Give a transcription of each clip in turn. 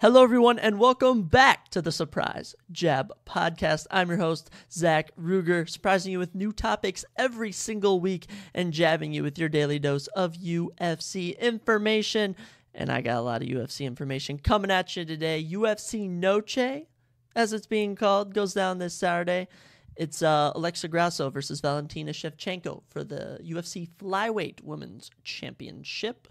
Hello, everyone, and welcome back to the Surprise Jab Podcast. I'm your host, Zach Ruger, surprising you with new topics every single week and jabbing you with your daily dose of UFC information. And I got a lot of UFC information coming at you today. UFC Noche, as it's being called, goes down this Saturday. It's Alexa Grasso versus Valentina Shevchenko for the UFC Flyweight Women's Championship.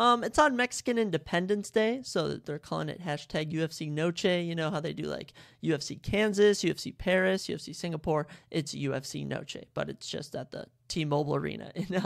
It's on Mexican Independence Day, so they're calling it hashtag UFC Noche. You know how they do like UFC Kansas, UFC Paris, UFC Singapore. It's UFC Noche, but it's just at the T-Mobile Arena in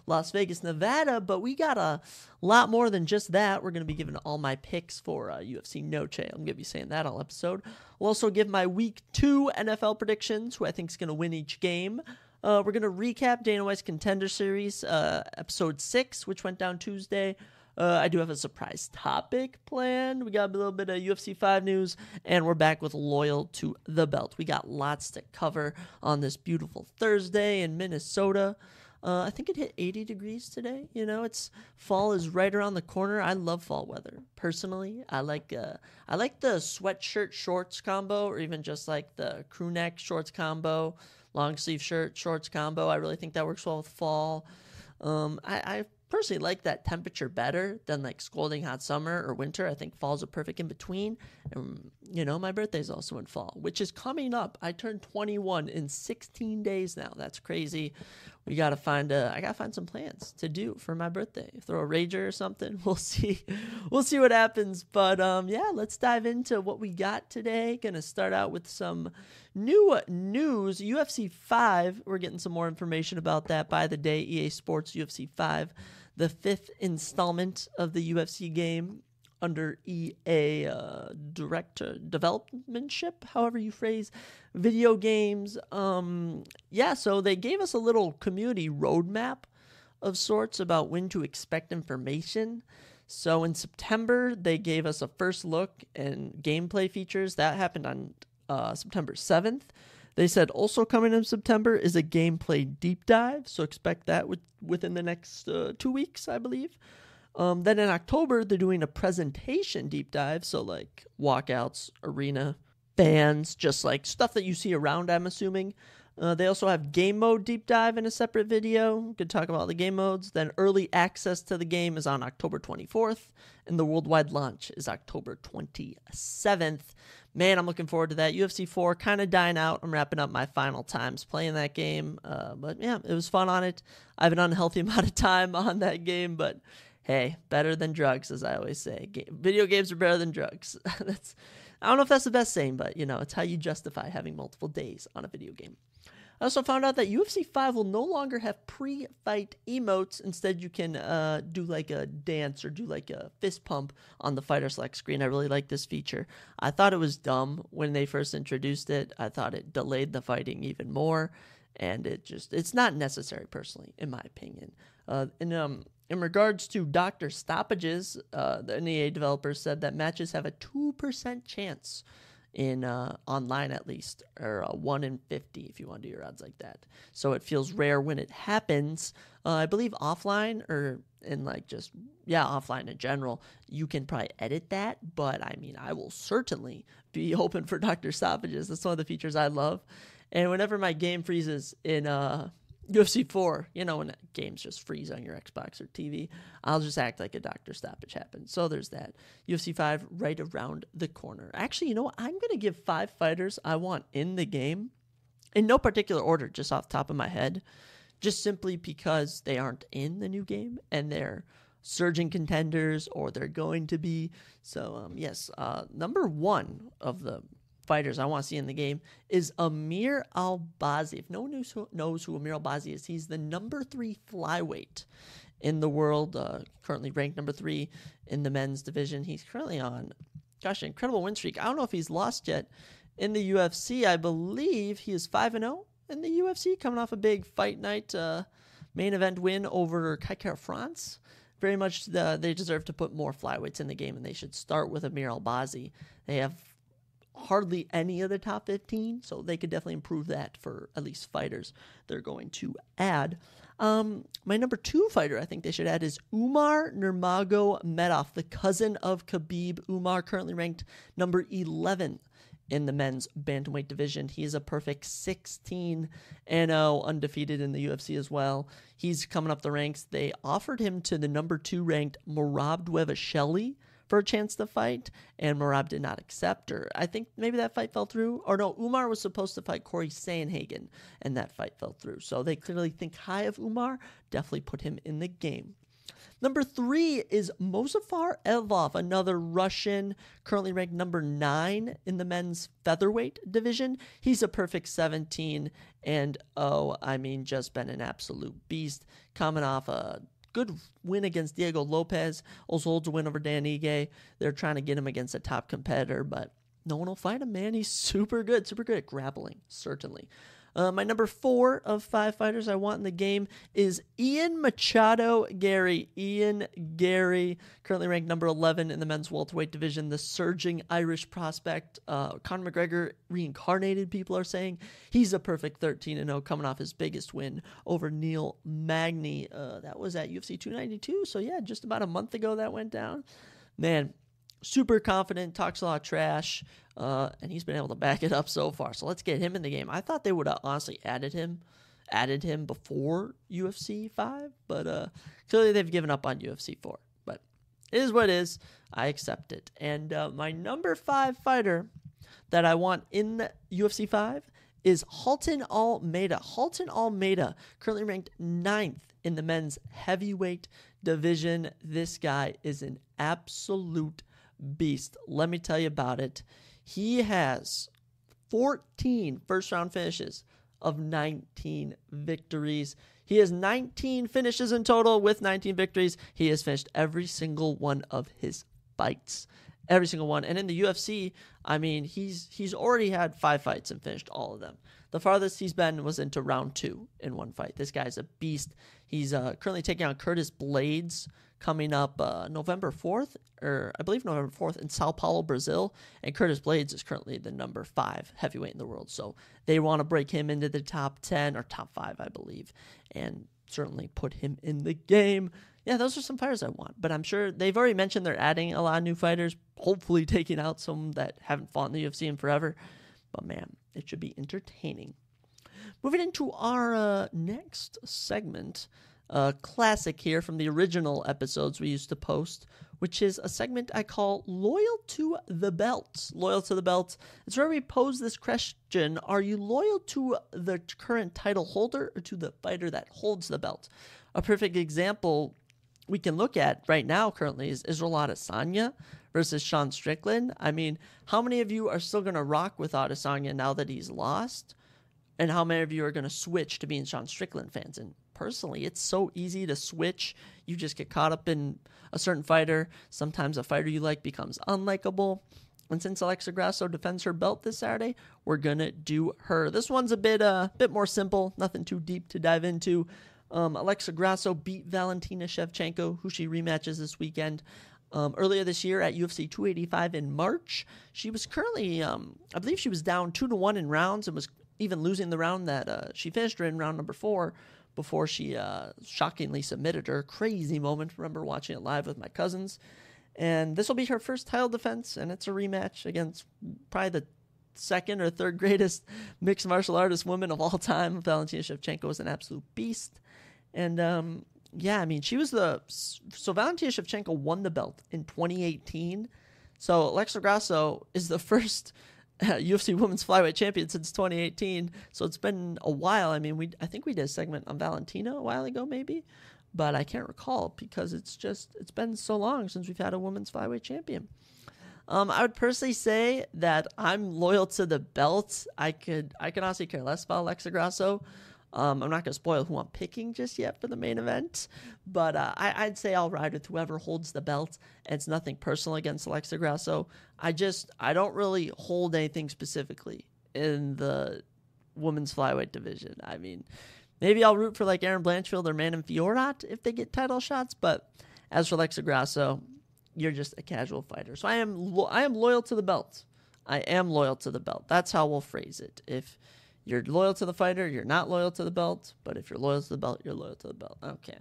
Las Vegas, Nevada. But we got a lot more than just that. We're going to be giving all my picks for UFC Noche. I'm going to be saying that all episode. We'll also give my Week 2 NFL predictions, who I think is going to win each game. We're going to recap Dana White's Contender Series, Episode 6, which went down Tuesday. I do have a surprise topic planned. We got a little bit of UFC 5 news, and we're back with Loyal to the Belt. We got lots to cover on this beautiful Thursday in Minnesota. I think it hit 80 degrees today. You know, fall is right around the corner. I love fall weather. Personally, I like the sweatshirt shorts combo, or even just like the crew neck shorts combo. Long sleeve shirt, shorts combo. I really think that works well with fall. I personally like that temperature better than like scalding hot summer or winter. I think fall's a perfect in between. And, you know, my birthday's also in fall, which is coming up. I turned 21 in 16 days now. That's crazy. I gotta find some plans to do for my birthday. Throw a rager or something. We'll see. We'll see what happens. But yeah, let's dive into what we got today. Gonna start out with some new news. UFC 5. We're getting some more information about that by the day. EA Sports UFC 5, the 5th installment of the UFC game under EA direct developmentship, however you phrase video games. Yeah, so they gave us a little community roadmap of sorts about when to expect information. So in September, they gave us a first look and gameplay features. That happened on September 7th. They said also coming in September is a gameplay deep dive, so expect that within the next 2 weeks, I believe. Then in October, they're doing a presentation deep dive, so like walkouts, arena, fans, just like stuff that you see around, I'm assuming. They also have game mode deep dive in a separate video. We could talk about the game modes. Then early access to the game is on October 24th, and the worldwide launch is October 27th. Man, I'm looking forward to that. UFC 4 kind of dying out. I'm wrapping up my final times playing that game. But yeah, it was fun on it. I have an unhealthy amount of time on that game, but hey, better than drugs, as I always say. Video games are better than drugs. I don't know if that's the best saying, but, you know, it's how you justify having multiple days on a video game. I also found out that UFC 5 will no longer have pre-fight emotes. Instead, you can do like a dance or do like a fist pump on the fighter select screen. I really like this feature. I thought it was dumb when they first introduced it. I thought it delayed the fighting even more. And it's not necessary, personally, in my opinion. In regards to doctor stoppages, the NEA developers said that matches have a 2% chance in online, at least, or 1 in 50 if you want to do your odds like that. So it feels rare when it happens. I believe offline, or in like just, yeah, offline in general, you can probably edit that. But I mean, I will certainly be open for doctor stoppages. That's one of the features I love. And whenever my game freezes in UFC 4, you know, when games just freeze on your Xbox or TV, I'll just act like a doctor stoppage happened. So there's that. UFC 5 right around the corner. Actually, you know what? I'm going to give 5 fighters I want in the game, in no particular order, just off the top of my head, just simply because they aren't in the new game and they're surging contenders, or they're going to be. So, yes, number 1 of the fighters I want to see in the game is Amir Albazi. If no one knows who Amir Albazi is, he's the number 3 flyweight in the world, currently ranked number 3 in the men's division. He's currently on, an incredible win streak. I don't know if he's lost yet in the UFC. I believe he is 5-0 in the UFC, coming off a big fight night main event win over Kai Kara-France. Very much they deserve to put more flyweights in the game, and they should start with Amir Albazi. They have hardly any of the top 15, so they could definitely improve that for at least fighters they're going to add. My number 2 fighter I think they should add is Umar Nurmagomedov, the cousin of Khabib. Umar currently ranked number 11 in the men's bantamweight division. He is a perfect 16-0, undefeated in the UFC as well. He's coming up the ranks. They offered him to the number 2 ranked Merab Dvalishvili for a chance to fight, and Merab did not accept, or I think maybe that fight fell through. Or no, Umar was supposed to fight Corey Sandhagen, and that fight fell through. So they clearly think high of Umar, definitely put him in the game. Number 3 is Movsar Evloev, another Russian, currently ranked number 9 in the men's featherweight division. He's a perfect 17-0. Just been an absolute beast, coming off a good win against Diego Lopez, also holds a win over Dan Ige. They're trying to get him against a top competitor, but no one will fight him, man. He's super good at grappling, certainly. My number 4 of 5 fighters I want in the game is Ian Machado Gary. Ian Gary, currently ranked number 11 in the men's welterweight division, the surging Irish prospect. Conor McGregor reincarnated, people are saying. He's a perfect 13-0, coming off his biggest win over Neil Magny. That was at UFC 292, so yeah, just about a month ago that went down. Man, super confident, talks a lot of trash, and he's been able to back it up so far. So let's get him in the game. I thought they would have honestly added him before UFC 5, but clearly they've given up on UFC 4. But it is what it is. I accept it. And my number 5 fighter that I want in the UFC 5 is Halton Almeida. Halton Almeida, currently ranked 9th in the men's heavyweight division. This guy is an absolute beast. Let me tell you about it. He has 14 first-round finishes of 19 victories. He has 19 finishes in total with 19 victories. He has finished every single one of his fights. Every single one. And in the UFC, he's already had 5 fights and finished all of them. The farthest he's been was into round 2 in one fight. This guy's a beast. He's currently taking on Curtis Blades coming up November 4th in Sao Paulo, Brazil. And Curtis Blades is currently the number 5 heavyweight in the world. So they want to break him into the top 10 or top 5, I believe, and certainly put him in the game. Yeah, those are some fighters I want, but I'm sure they've already mentioned they're adding a lot of new fighters, hopefully taking out some that haven't fought in the UFC in forever. But man, it should be entertaining. Moving into our next segment, a classic here from the original episodes we used to post, which is a segment I call Loyal to the Belt. Loyal to the Belt. It's where we pose this question: are you loyal to the current title holder or to the fighter that holds the belt? A perfect example we can look at right now currently is Israel Adesanya versus Sean Strickland. How many of you are still going to rock with Adesanya now that he's lost? And how many of you are going to switch to being Sean Strickland fans? And personally, it's so easy to switch. You just get caught up in a certain fighter. Sometimes a fighter you like becomes unlikable. And since Alexa Grasso defends her belt this Saturday, we're going to do her. This one's a bit more simple, nothing too deep to dive into. Alexa Grasso beat Valentina Shevchenko, who she rematches this weekend. Earlier this year at UFC 285 in March, she was currently, I believe she was down 2-1 in rounds and was even losing the round that she finished her in round number 4 before she shockingly submitted her. Crazy moment. Remember watching it live with my cousins. And this will be her first title defense, and it's a rematch against probably the second or third greatest mixed martial artist woman of all time. Valentina Shevchenko is an absolute beast. And she was so Valentina Shevchenko won the belt in 2018. So Alexa Grasso is the first UFC Women's Flyweight Champion since 2018. So it's been a while. I think we did a segment on Valentina a while ago, maybe, but I can't recall because it's been so long since we've had a Women's Flyweight Champion. I would personally say that I'm loyal to the belt. I could honestly care less about Alexa Grasso. I'm not going to spoil who I'm picking just yet for the main event, but I'd say I'll ride with whoever holds the belt. And it's nothing personal against Alexa Grasso. I don't really hold anything specifically in the women's flyweight division. Maybe I'll root for like Erin Blanchfield or Manon Fiorot if they get title shots, but as for Alexa Grasso, you're just a casual fighter. So I am loyal to the belt. I am loyal to the belt. That's how we'll phrase it. If you're loyal to the fighter, you're not loyal to the belt. But if you're loyal to the belt, you're loyal to the belt. Okay,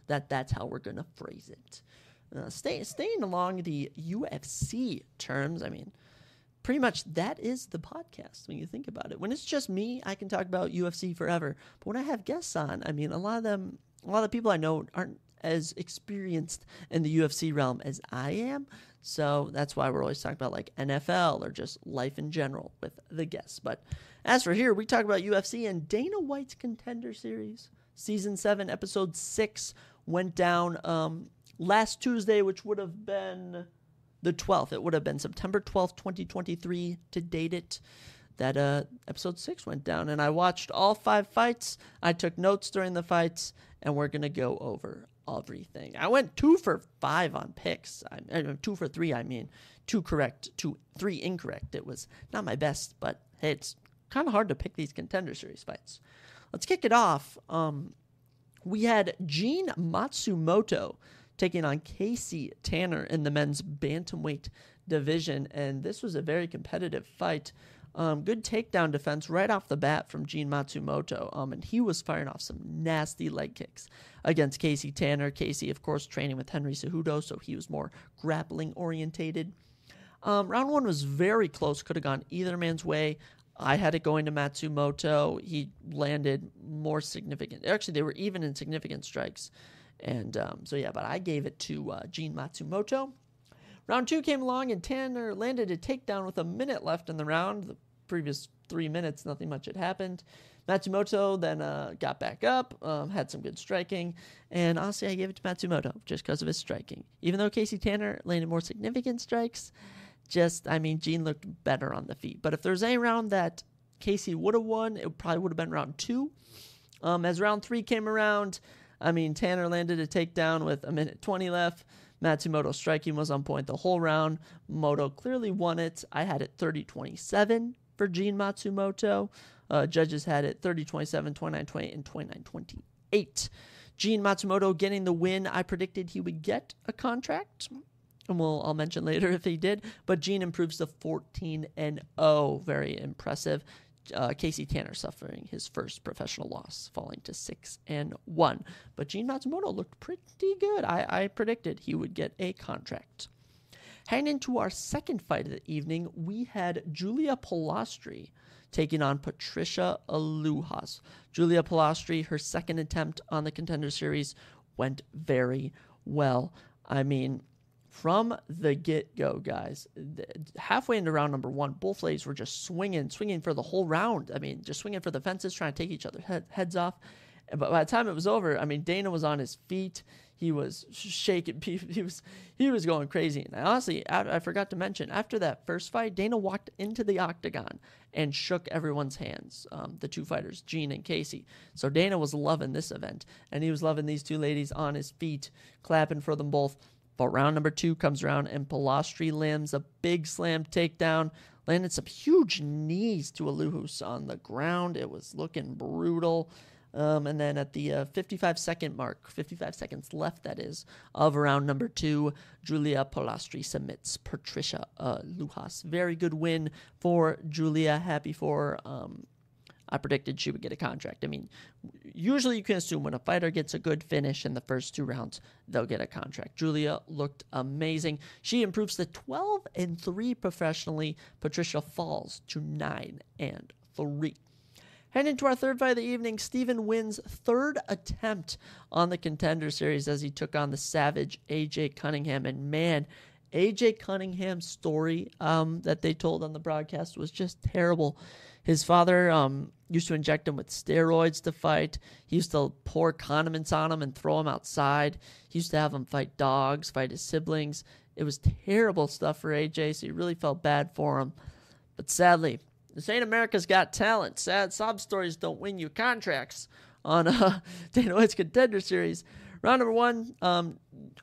that's how we're going to phrase it. Staying along the UFC terms, I mean, pretty much that is the podcast when you think about it. When it's just me, I can talk about UFC forever. But when I have guests on, I mean, a lot of people I know aren't as experienced in the UFC realm as I am. So that's why we're always talking about like NFL or just life in general with the guests. But as for here, we talk about UFC and Dana White's Contender Series. Season 7, Episode 6 went down last Tuesday, which would have been the 12th. It would have been September 12th, 2023 to date it. That Episode 6 went down, and I watched all 5 fights. I took notes during the fights, and we're going to go over everything. I went 2 for 5 on picks. 2 for 3, I mean. 2 correct, 3 incorrect. It was not my best, but hey, it's kind of hard to pick these Contender Series fights. Let's kick it off. We had Gene Matsumoto taking on Casey Tanner in the men's bantamweight division, and this was a very competitive fight. Good takedown defense right off the bat from Gene Matsumoto, and he was firing off some nasty leg kicks against Casey Tanner. Casey, of course, training with Henry Cejudo, so he was more grappling orientated. Round 1 was very close, could have gone either man's way. I had it going to Matsumoto. He landed more significant. Actually, they were even in significant strikes. And but I gave it to Gene Matsumoto. Round 2 came along, and Tanner landed a takedown with a minute left in the round. The previous 3 minutes, nothing much had happened. Matsumoto then got back up, had some good striking, and honestly, I gave it to Matsumoto just because of his striking. Even though Casey Tanner landed more significant strikes, Gene looked better on the feet. But if there's any round that Casey would have won, it probably would have been round 2. As round 3 came around, Tanner landed a takedown with a minute 20 left. Matsumoto's striking was on point the whole round. Moto clearly won it. I had it 30-27 for Gene Matsumoto. Judges had it 30-27, 29-28, and 29-28. Gene Matsumoto getting the win. I predicted he would get a contract, and I'll mention later if he did. But Gene improves to 14-0. Very impressive. Casey Tanner suffering his first professional loss, falling to 6-1. But Gene Matsumoto looked pretty good. I predicted he would get a contract. Heading into our second fight of the evening, we had Julia Polastri taking on Patricia Alujas. Julia Polastri, her second attempt on the Contender Series, went very well. From the get-go, guys, halfway into round number 1, both ladies were just swinging for the whole round. Just swinging for the fences, trying to take each other's heads off. But by the time it was over, Dana was on his feet. He was shaking. He was going crazy. And honestly, I forgot to mention, after that first fight, Dana walked into the octagon and shook everyone's hands, the 2 fighters, Gene and Casey. So Dana was loving this event, and he was loving these 2 ladies on his feet, clapping for them both. But round number 2 comes around, and Polastri lands a big slam takedown, landed some huge knees to Alujas on the ground. It was looking brutal. And then at the 55-second mark, 55 seconds left, that is, of round number 2, Julia Polastri submits Patricia Alujas. Very good win for Julia. Happy for I predicted she would get a contract. Usually you can assume when a fighter gets a good finish in the first 2 rounds, they'll get a contract. Julia looked amazing. She improves to 12-3 professionally. Patricia falls to 9-3. Heading into our third fight of the evening, Stephen Wynn's third attempt on the Contender Series as he took on the savage AJ Cunningham. And man, AJ Cunningham's story that they told on the broadcast was just terrible. His father used to inject him with steroids to fight. He used to pour condiments on him and throw him outside. He used to have him fight dogs, fight his siblings. It was terrible stuff for AJ, so he really felt bad for him. But sadly, this ain't America's Got Talent. Sad sob stories don't win you contracts on Dana White's Contender Series. Round number 1,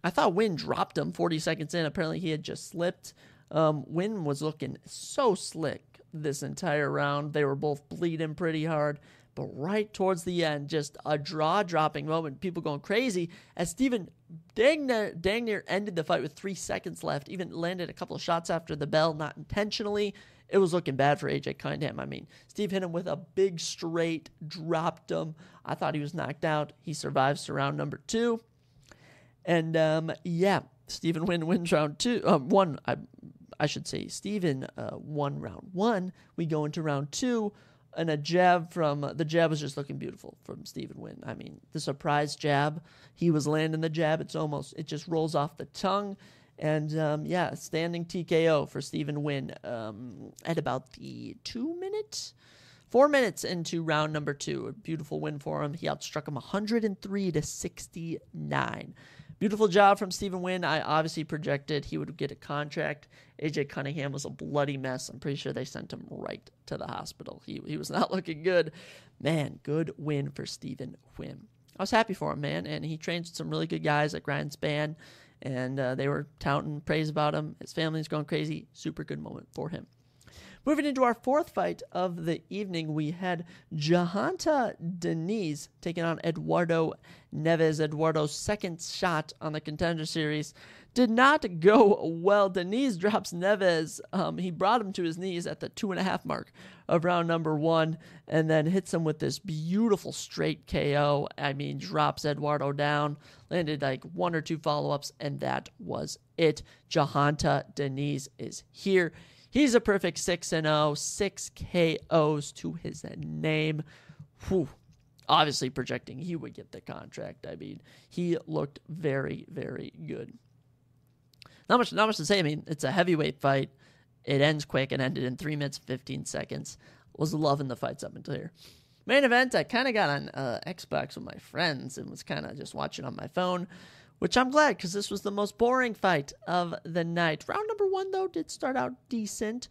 I thought Wynn dropped him 40 seconds in. Apparently he had just slipped. Wynn was looking so slick this entire round. They were both bleeding pretty hard. But right towards the end, just a jaw-dropping moment, people going crazy, as Steven dang near ended the fight with 3 seconds left, even landed a couple of shots after the bell, not intentionally. It was looking bad for AJ Cunningham. I mean, Steve hit him with a big straight, dropped him. I thought he was knocked out. He survives to round number 2. And, Stephen wins round 2. I should say Stephen won round 1. We go into round 2, and the jab was just looking beautiful from Stephen Wynn. I mean, the surprise jab, he was landing the jab. It just rolls off the tongue. And, standing TKO for Stephen Wynn at about the 4 minutes into round number 2. A beautiful win for him. He outstruck him 103-69. Beautiful job from Stephen Wynn. I obviously projected he would get a contract. AJ Cunningham was a bloody mess. I'm pretty sure they sent him right to the hospital. He was not looking good. Man, good win for Stephen Wynn. I was happy for him, man. And he trains with some really good guys at Grindspan. And they were touting praise about him. His family's going crazy. Super good moment for him. Moving into our 4th fight of the evening, we had Gervonta Diniz taking on Eduardo Neves. Eduardo's second shot on the Contender Series did not go well. Diniz drops Neves. He brought him to his knees at the 2.5 mark of round number 1, and then hits him with this beautiful straight KO. I mean, drops Eduardo down, landed like 1 or 2 follow-ups, and that was it. Gervonta Diniz is here. He's a perfect 6-0, 6 KOs to his name. Whew. Obviously projecting he would get the contract. I mean, he looked very, very good. Not much to say. I mean, it's a heavyweight fight. It ends quick. It ended in 3 minutes, 15 seconds. Was loving the fights up until here. Main event, I kind of got on Xbox with my friends and was kind of just watching on my phone, which I'm glad because this was the most boring fight of the night. Round number 1, though, did start out decent.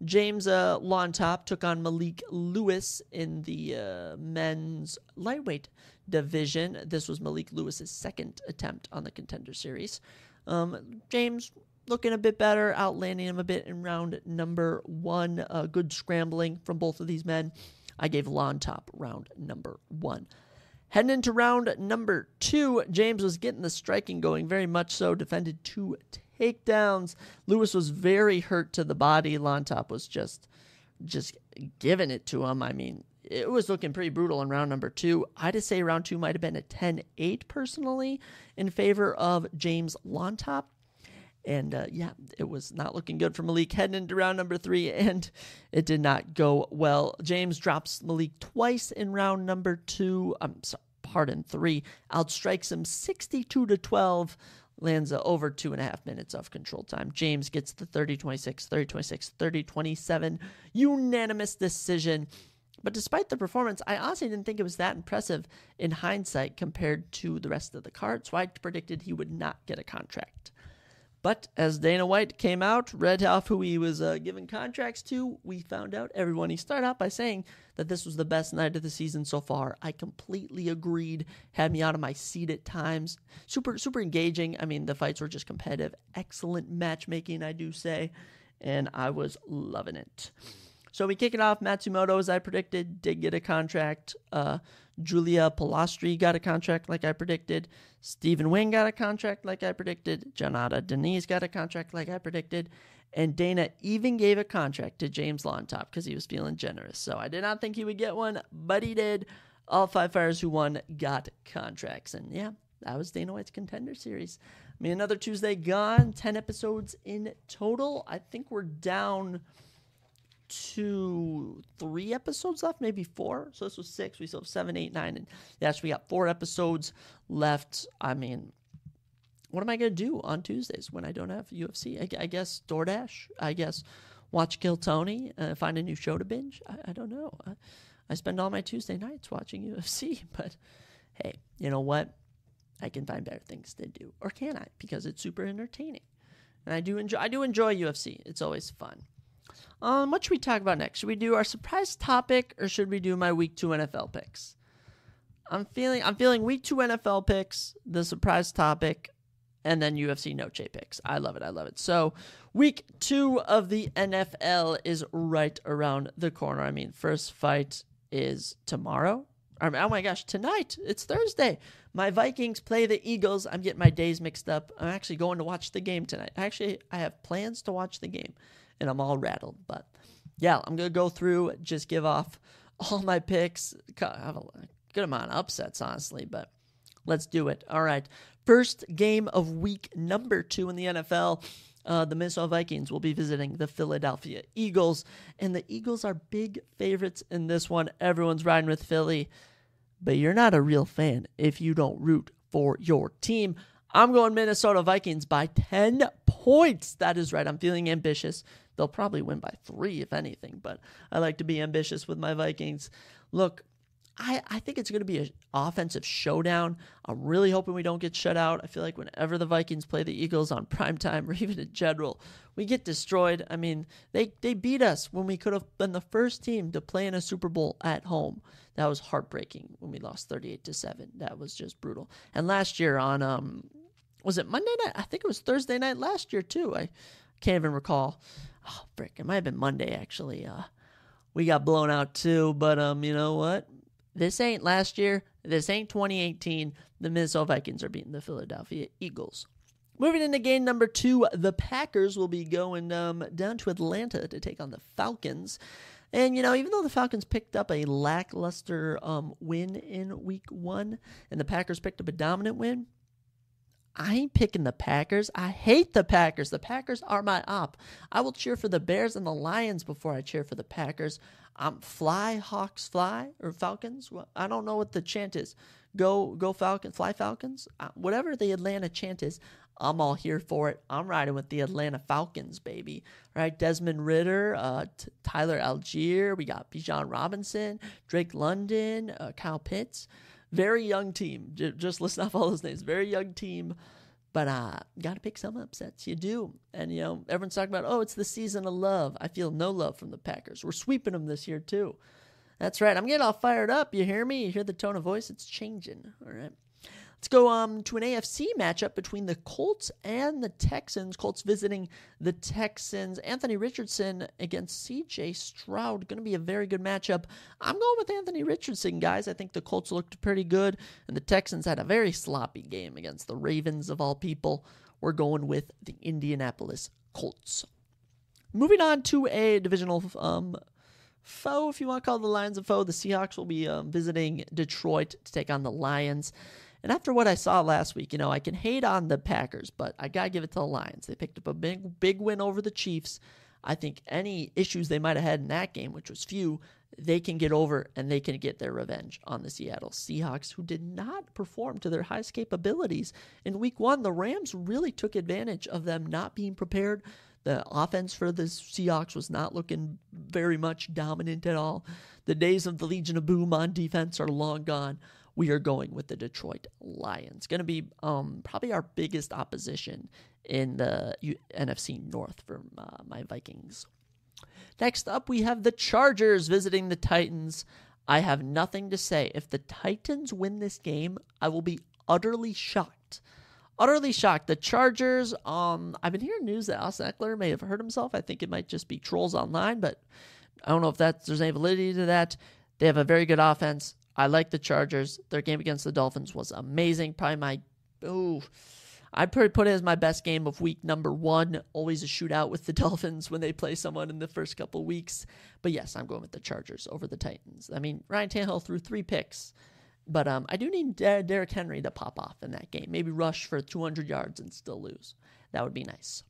James Lawntop took on Malik Lewis in the men's lightweight division. This was Malik Lewis's second attempt on the Contender Series. James looking a bit better, outlanding him a bit in round number 1. Good scrambling from both of these men. I gave Lawntop round number 1. Heading into round number 2, James was getting the striking going very much so, defended 2 takedowns. Lewis was very hurt to the body. Lawntop was just giving it to him. I mean, it was looking pretty brutal in round number 2. I'd just say round 2 might have been a 10-8 personally in favor of James Lawntop. And, it was not looking good for Malik heading into round number 3, and it did not go well. James drops Malik twice in round number 3. Outstrikes him 62-12, lands over 2.5 minutes of control time. James gets the 30-26, 30-26, 30-27 unanimous decision. But despite the performance, I honestly didn't think it was that impressive in hindsight compared to the rest of the card, so I predicted he would not get a contract. But as Dana White came out, read off who he was giving contracts to, we found out everyone. He started out by saying that this was the best night of the season so far. I completely agreed. Had me out of my seat at times. Super, super engaging. I mean, the fights were just competitive. Excellent matchmaking, I do say. And I was loving it. So we kick it off. Matsumoto, as I predicted, did get a contract. Julia Pilastri got a contract like I predicted. Stephen Wynn got a contract like I predicted. Gervonta Diniz got a contract like I predicted. And Dana even gave a contract to James Lawntop because he was feeling generous. So I did not think he would get one, but he did. All 5 fighters who won got contracts. And yeah, that was Dana White's Contender Series. I mean, another Tuesday gone. 10 episodes in total. I think we're down to 3 episodes left, maybe 4. So this was 6. We still have 7, 8, 9, and yes, we got 4 episodes left. I mean, what am I gonna do on Tuesdays when I don't have UFC? I guess DoorDash. I guess watch Kill Tony. Find a new show to binge. I don't know. I spend all my Tuesday nights watching UFC, but hey, you know what? I can find better things to do, or can I? Because it's super entertaining, and I do enjoy UFC. It's always fun. What should we talk about next? Should we do our surprise topic, or should we do my week 2 NFL picks? I'm feeling week 2 NFL picks, the surprise topic, and then UFC Noche picks. I love it. So week 2 of the NFL is right around the corner. I mean, first fight is tomorrow. Oh my gosh, tonight. It's Thursday. My Vikings play the Eagles. I'm getting my days mixed up. I'm actually going to watch the game tonight. Actually, I have plans to watch the game, and I'm all rattled. But yeah, I'm going to go through, just give off all my picks. I have a good amount of upsets, honestly, but let's do it. All right. First game of week number 2 in the NFL. The Minnesota Vikings will be visiting the Philadelphia Eagles, and the Eagles are big favorites in this one. Everyone's riding with Philly, but you're not a real fan if you don't root for your team. I'm going Minnesota Vikings by 10 points. That is right. I'm feeling ambitious. They'll probably win by 3, if anything, but I like to be ambitious with my Vikings. Look, I think it's going to be an offensive showdown. I'm really hoping we don't get shut out. I feel like whenever the Vikings play the Eagles on primetime or even in general, we get destroyed. I mean, they beat us when we could have been the first team to play in a Super Bowl at home. That was heartbreaking when we lost 38-7. That was just brutal. And last year on, was it Monday night? I think it was Thursday night last year too. I can't even recall. Oh, frick. It might have been Monday, actually. We got blown out too, but you know what? This ain't last year. This ain't 2018. The Minnesota Vikings are beating the Philadelphia Eagles. Moving into game number 2, the Packers will be going down to Atlanta to take on the Falcons. And, even though the Falcons picked up a lackluster win in week 1 and the Packers picked up a dominant win, I ain't picking the Packers. I hate the Packers. The Packers are my op. I will cheer for the Bears and the Lions before I cheer for the Packers. Fly, Hawks, fly, or Falcons. Well, I don't know what the chant is. Go Falcons, fly Falcons. Whatever the Atlanta chant is, I'm all here for it. I'm riding with the Atlanta Falcons, baby. Right? Desmond Ridder, Tyler Algier. We got Bijan Robinson, Drake London, Kyle Pitts. Very young team. Just listen off all those names. Very young team. But got to pick some upsets. You do. And, everyone's talking about, it's the season of love. I feel no love from the Packers. We're sweeping them this year, too. That's right. I'm getting all fired up. You hear me? You hear the tone of voice? It's changing. All right. Let's go to an AFC matchup between the Colts and the Texans. Colts visiting the Texans. Anthony Richardson against C.J. Stroud. Going to be a very good matchup. I'm going with Anthony Richardson, guys. I think the Colts looked pretty good, and the Texans had a very sloppy game against the Ravens, of all people. We're going with the Indianapolis Colts. Moving on to a divisional foe, if you want to call the Lions a foe. The Seahawks will be visiting Detroit to take on the Lions. And after what I saw last week, I can hate on the Packers, but I got to give it to the Lions. They picked up a big win over the Chiefs. I think any issues they might have had in that game, which was few, they can get over and they can get their revenge on the Seattle Seahawks, who did not perform to their highest capabilities. In week 1, the Rams really took advantage of them not being prepared. The offense for the Seahawks was not looking very much dominant at all. The days of the Legion of Boom on defense are long gone. We are going with the Detroit Lions. Going to be probably our biggest opposition in the NFC North for my Vikings. Next up, we have the Chargers visiting the Titans. I have nothing to say. If the Titans win this game, I will be utterly shocked. Utterly shocked. The Chargers, I've been hearing news that Austin Eckler may have hurt himself. I think it might just be trolls online, but I don't know if there's any validity to that. They have a very good offense. I like the Chargers. Their game against the Dolphins was amazing. Probably I'd probably put it as my best game of week number 1. Always a shootout with the Dolphins when they play someone in the first couple weeks. But yes, I'm going with the Chargers over the Titans. I mean, Ryan Tannehill threw 3 picks. But I do need Derrick Henry to pop off in that game. Maybe rush for 200 yards and still lose. That would be nice.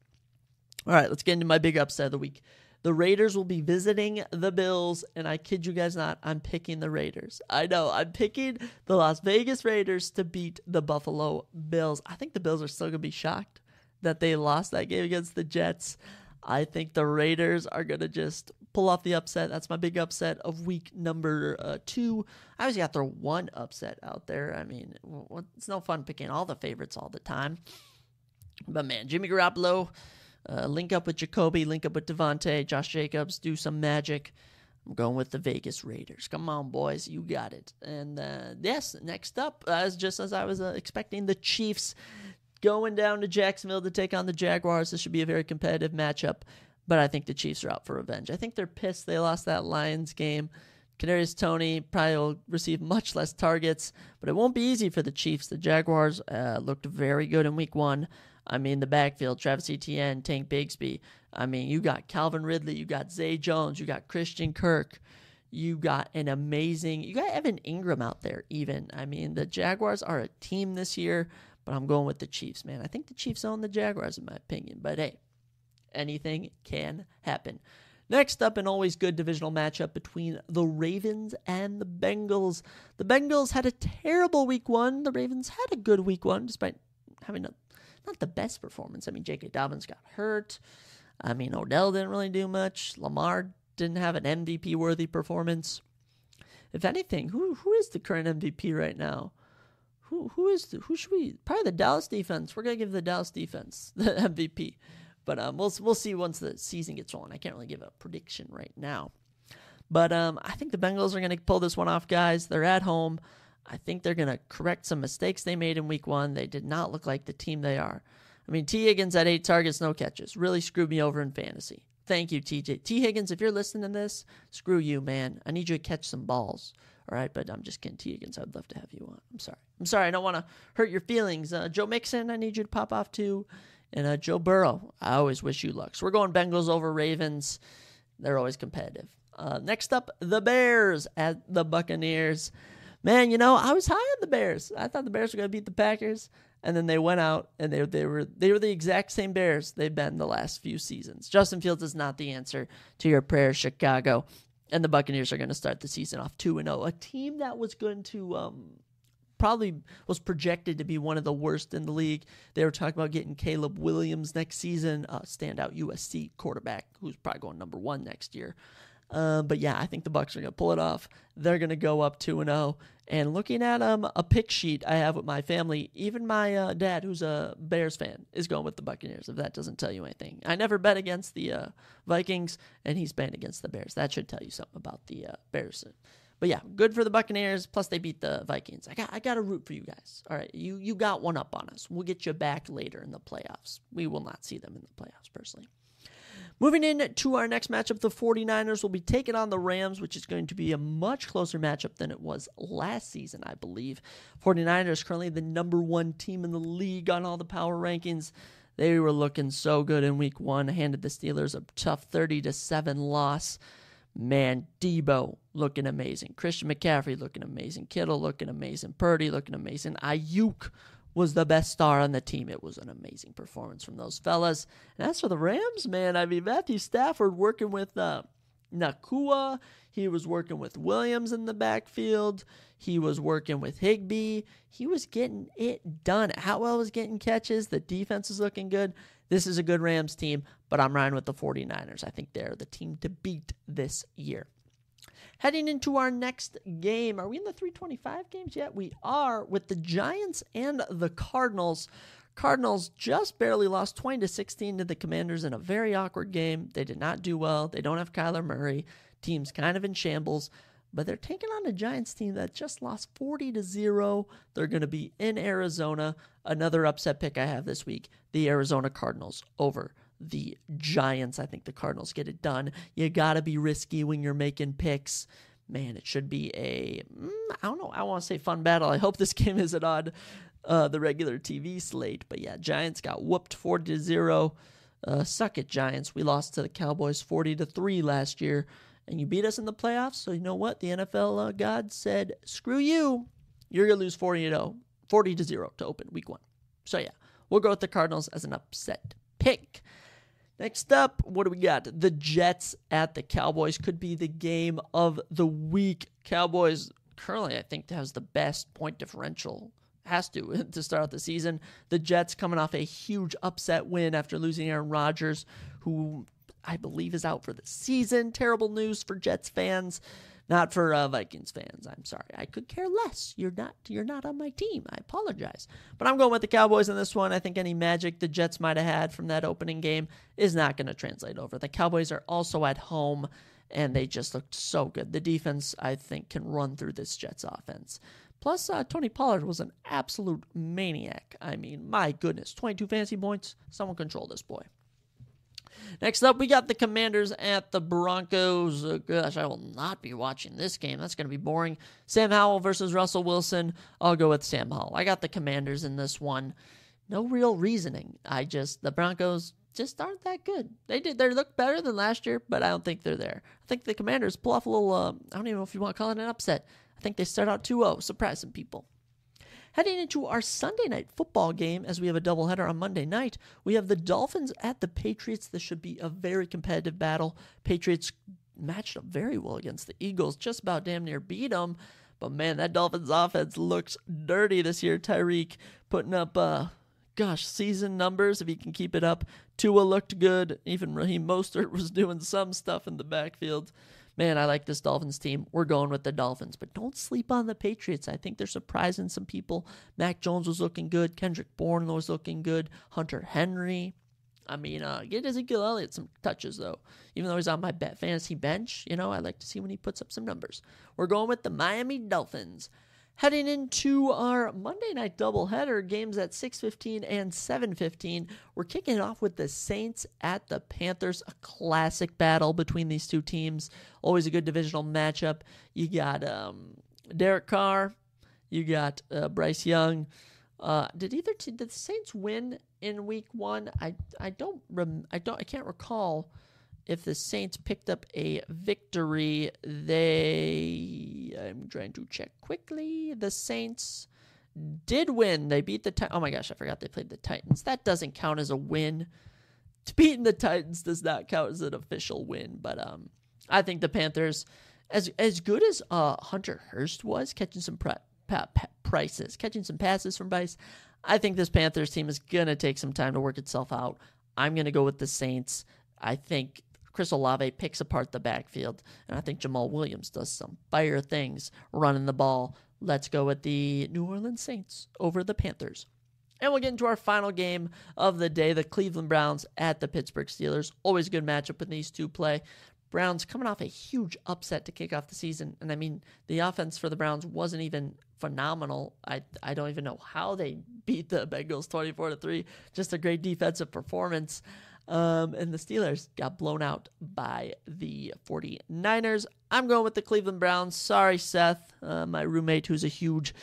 All right, let's get into my big upset of the week. The Raiders will be visiting the Bills, and I kid you guys not, I'm picking the Raiders. I know, I'm picking the Las Vegas Raiders to beat the Buffalo Bills. I think the Bills are still going to be shocked that they lost that game against the Jets. I think the Raiders are going to just pull off the upset. That's my big upset of week number 2. I always got to throw one upset out there. I mean, it's no fun picking all the favorites all the time. But man, Jimmy Garoppolo, link up with Jacoby, link up with Devontae, Josh Jacobs, do some magic. I'm going with the Vegas Raiders. Come on, boys. You got it. And yes, next up, just as I was expecting, the Chiefs going down to Jacksonville to take on the Jaguars. This should be a very competitive matchup, but I think the Chiefs are out for revenge. I think they're pissed they lost that Lions game Kadarius Toney probably will receive much less targets, but it won't be easy for the Chiefs. The Jaguars looked very good in week 1. I mean, the backfield, Travis Etienne, Tank Bigsby. I mean, you got Calvin Ridley, you got Zay Jones, you got Christian Kirk. You got you got Evan Ingram out there even. I mean, the Jaguars are a team this year, but I'm going with the Chiefs, man. I think the Chiefs own the Jaguars in my opinion, but hey, anything can happen. Next up, an always good divisional matchup between the Ravens and the Bengals. The Bengals had a terrible week 1. The Ravens had a good week 1 despite having not the best performance. I mean, J.K. Dobbins got hurt. I mean, Odell didn't really do much. Lamar didn't have an MVP-worthy performance. If anything, who is the current MVP right now? Who should we? Probably the Dallas defense. We're gonna give the Dallas defense the MVP, but we'll see once the season gets on. I can't really give a prediction right now, but I think the Bengals are gonna pull this one off, guys. They're at home. I think they're gonna correct some mistakes they made in week 1. They did not look like the team they are. I mean, T. Higgins had 8 targets, no catches. Really screwed me over in fantasy. Thank you, TJ. T. Higgins, if you're listening to this, screw you, man. I need you to catch some balls. All right, but I'm just kidding. T. Higgins, I'd love to have you on. I'm sorry. I don't want to hurt your feelings. Joe Mixon, I need you to pop off too. And Joe Burrow, I always wish you luck. So we're going Bengals over Ravens. They're always competitive. Next up, the Bears at the Buccaneers. Man, I was high on the Bears. I thought the Bears were going to beat the Packers. And then they went out, and they were the exact same Bears they've been the last few seasons. Justin Fields is not the answer to your prayers, Chicago. And the Buccaneers are going to start the season off 2-0. A team that was going to probably was projected to be one of the worst in the league. They were talking about getting Caleb Williams next season, standout USC quarterback who's probably going number 1 next year. But yeah, I think the Bucs are going to pull it off. They're going to go up 2-0. And looking at a pick sheet I have with my family, even my dad, who's a Bears fan, is going with the Buccaneers, if that doesn't tell you anything. I never bet against the Vikings, and he's betting against the Bears. That should tell you something about the Bears. But yeah, good for the Buccaneers, plus they beat the Vikings. I got to root for you guys. All right, you got one up on us. We'll get you back later in the playoffs. We will not see them in the playoffs, personally. Moving into our next matchup, the 49ers will be taking on the Rams, which is going to be a much closer matchup than it was last season, I believe. 49ers currently the number 1 team in the league on all the power rankings. They were looking so good in week 1, handed the Steelers a tough 30-7 loss. Man, Debo looking amazing. Christian McCaffrey looking amazing. Kittle looking amazing. Purdy looking amazing. Ayuk was the best star on the team. It was an amazing performance from those fellas. And as for the Rams, man, I mean, Matthew Stafford working with Nakua. He was working with Williams in the backfield. He was working with Higbee. He was getting it done. Howell was getting catches. The defense is looking good. This is a good Rams team, but I'm riding with the 49ers. I think they're the team to beat this year. Heading into our next game, are we in the 325 games yet? We are, with the Giants and the Cardinals. Cardinals just barely lost 20-16 to the Commanders in a very awkward game. They did not do well. They don't have Kyler Murray. Team's kind of in shambles, but they're taking on a Giants team that just lost 40-0. They're going to be in Arizona. Another upset pick I have this week, the Arizona Cardinals over the Giants. I think the Cardinals get it done. You got to be risky when you're making picks. Man, it should be I don't know, I want to say fun battle. I hope this game isn't on the regular TV slate. But yeah, Giants got whooped 40-0. Suck it, Giants. We lost to the Cowboys 40-3 last year, and you beat us in the playoffs. So you know what? The NFL God said, screw you. You're going to lose 40-0 to open week 1. So yeah, we'll go with the Cardinals as an upset pick. Next up, what do we got? The Jets at the Cowboys could be the game of the week. Cowboys currently, I think, has the best point differential. Has to start out the season. The Jets coming off a huge upset win after losing Aaron Rodgers, who I believe is out for the season. Terrible news for Jets fans. Not for Vikings fans. I'm sorry. I could care less. You're not on my team. I apologize. But I'm going with the Cowboys in this one. I think any magic the Jets might have had from that opening game is not going to translate over. The Cowboys are also at home, and they just looked so good. The defense, I think, can run through this Jets offense. Plus, Tony Pollard was an absolute maniac. I mean, my goodness. 22 fantasy points. Someone control this boy. Next up, we got the Commanders at the Broncos. Gosh, I will not be watching this game. That's going to be boring. Sam Howell versus Russell Wilson. I'll go with Sam Howell. I got the Commanders in this one. No real reasoning. The Broncos just aren't that good. They look better than last year, but I don't think they're there. I think the Commanders pull off a little, I don't even know if you want to call it an upset. I think they start out 2-0, surprising people. Heading into our Sunday night football game, as we have a doubleheader on Monday night, we have the Dolphins at the Patriots. This should be a very competitive battle. Patriots matched up very well against the Eagles, just about damn near beat them. But man, that Dolphins offense looks dirty this year. Tyreek putting up, season numbers, if he can keep it up. Tua looked good. Even Raheem Mostert was doing some stuff in the backfield. Man, I like this Dolphins team. We're going with the Dolphins, but don't sleep on the Patriots. I think they're surprising some people. Mac Jones was looking good. Kendrick Bourne was looking good. Hunter Henry. Get Ezekiel Elliott some touches, though. Even though he's on my fantasy bench, I'd like to see when he puts up some numbers. We're going with the Miami Dolphins. Heading into our Monday night doubleheader, games at 6:15 and 7:15. We're kicking it off with the Saints at the Panthers, a classic battle between these two teams. Always a good divisional matchup. You got Derek Carr, you got Bryce Young. Did the Saints win in Week 1? I can't recall if the Saints picked up a victory. I'm trying to check quickly. The Saints did win. They beat the Titans. Oh my gosh, I forgot they played the Titans. That doesn't count as a win. Beating the Titans does not count as an official win. But I think the Panthers, as good as Hunter Hurst was, catching some catching some passes from Bryce, I think this Panthers team is going to take some time to work itself out. I'm going to go with the Saints. I think Chris Olave picks apart the backfield, and I think Jamal Williams does some fire things running the ball. Let's go with the New Orleans Saints over the Panthers. And we'll get into our final game of the day, the Cleveland Browns at the Pittsburgh Steelers. Always a good matchup when these two play. Browns coming off a huge upset to kick off the season, and the offense for the Browns wasn't even phenomenal. I don't even know how they beat the Bengals 24-3. Just a great defensive performance. And the Steelers got blown out by the 49ers. I'm going with the Cleveland Browns. Sorry, Seth, my roommate, who's a huge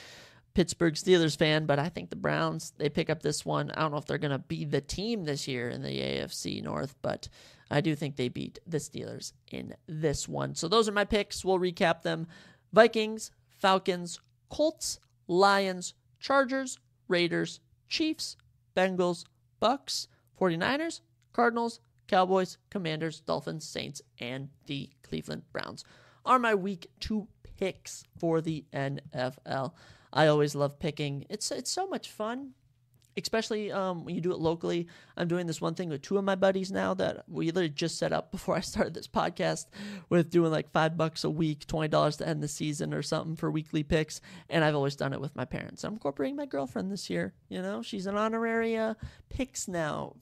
Pittsburgh Steelers fan, but I think the Browns, they pick up this one. I don't know if they're going to be the team this year in the AFC North, but I do think they beat the Steelers in this one. So those are my picks. We'll recap them. Vikings, Falcons, Colts, Lions, Chargers, Raiders, Chiefs, Bengals, Bucks, 49ers, Cardinals, Cowboys, Commanders, Dolphins, Saints, and the Cleveland Browns are my Week 2 picks for the NFL. I always love picking. It's so much fun, especially when you do it locally. I'm doing this one thing with two of my buddies now that we literally just set up before I started this podcast with doing like $5 a week, $20 to end the season or something for weekly picks. And I've always done it with my parents. I'm incorporating my girlfriend this year. She's an honorary picks now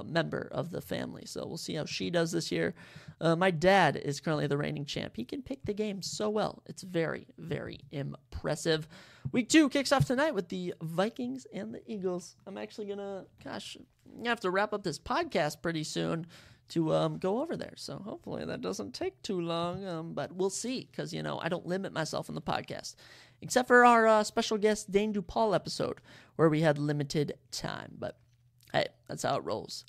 member of the family. So we'll see how she does this year. My dad is currently the reigning champ. He can pick the game so well. It's very, very impressive. Week 2 kicks off tonight with the Vikings and the Eagles. I'm actually gonna have to wrap up this podcast pretty soon to go over there. So hopefully that doesn't take too long. But we'll see, because I don't limit myself in the podcast, except for our special guest Dane DuPaul episode where we had limited time. But hey, that's how it rolls.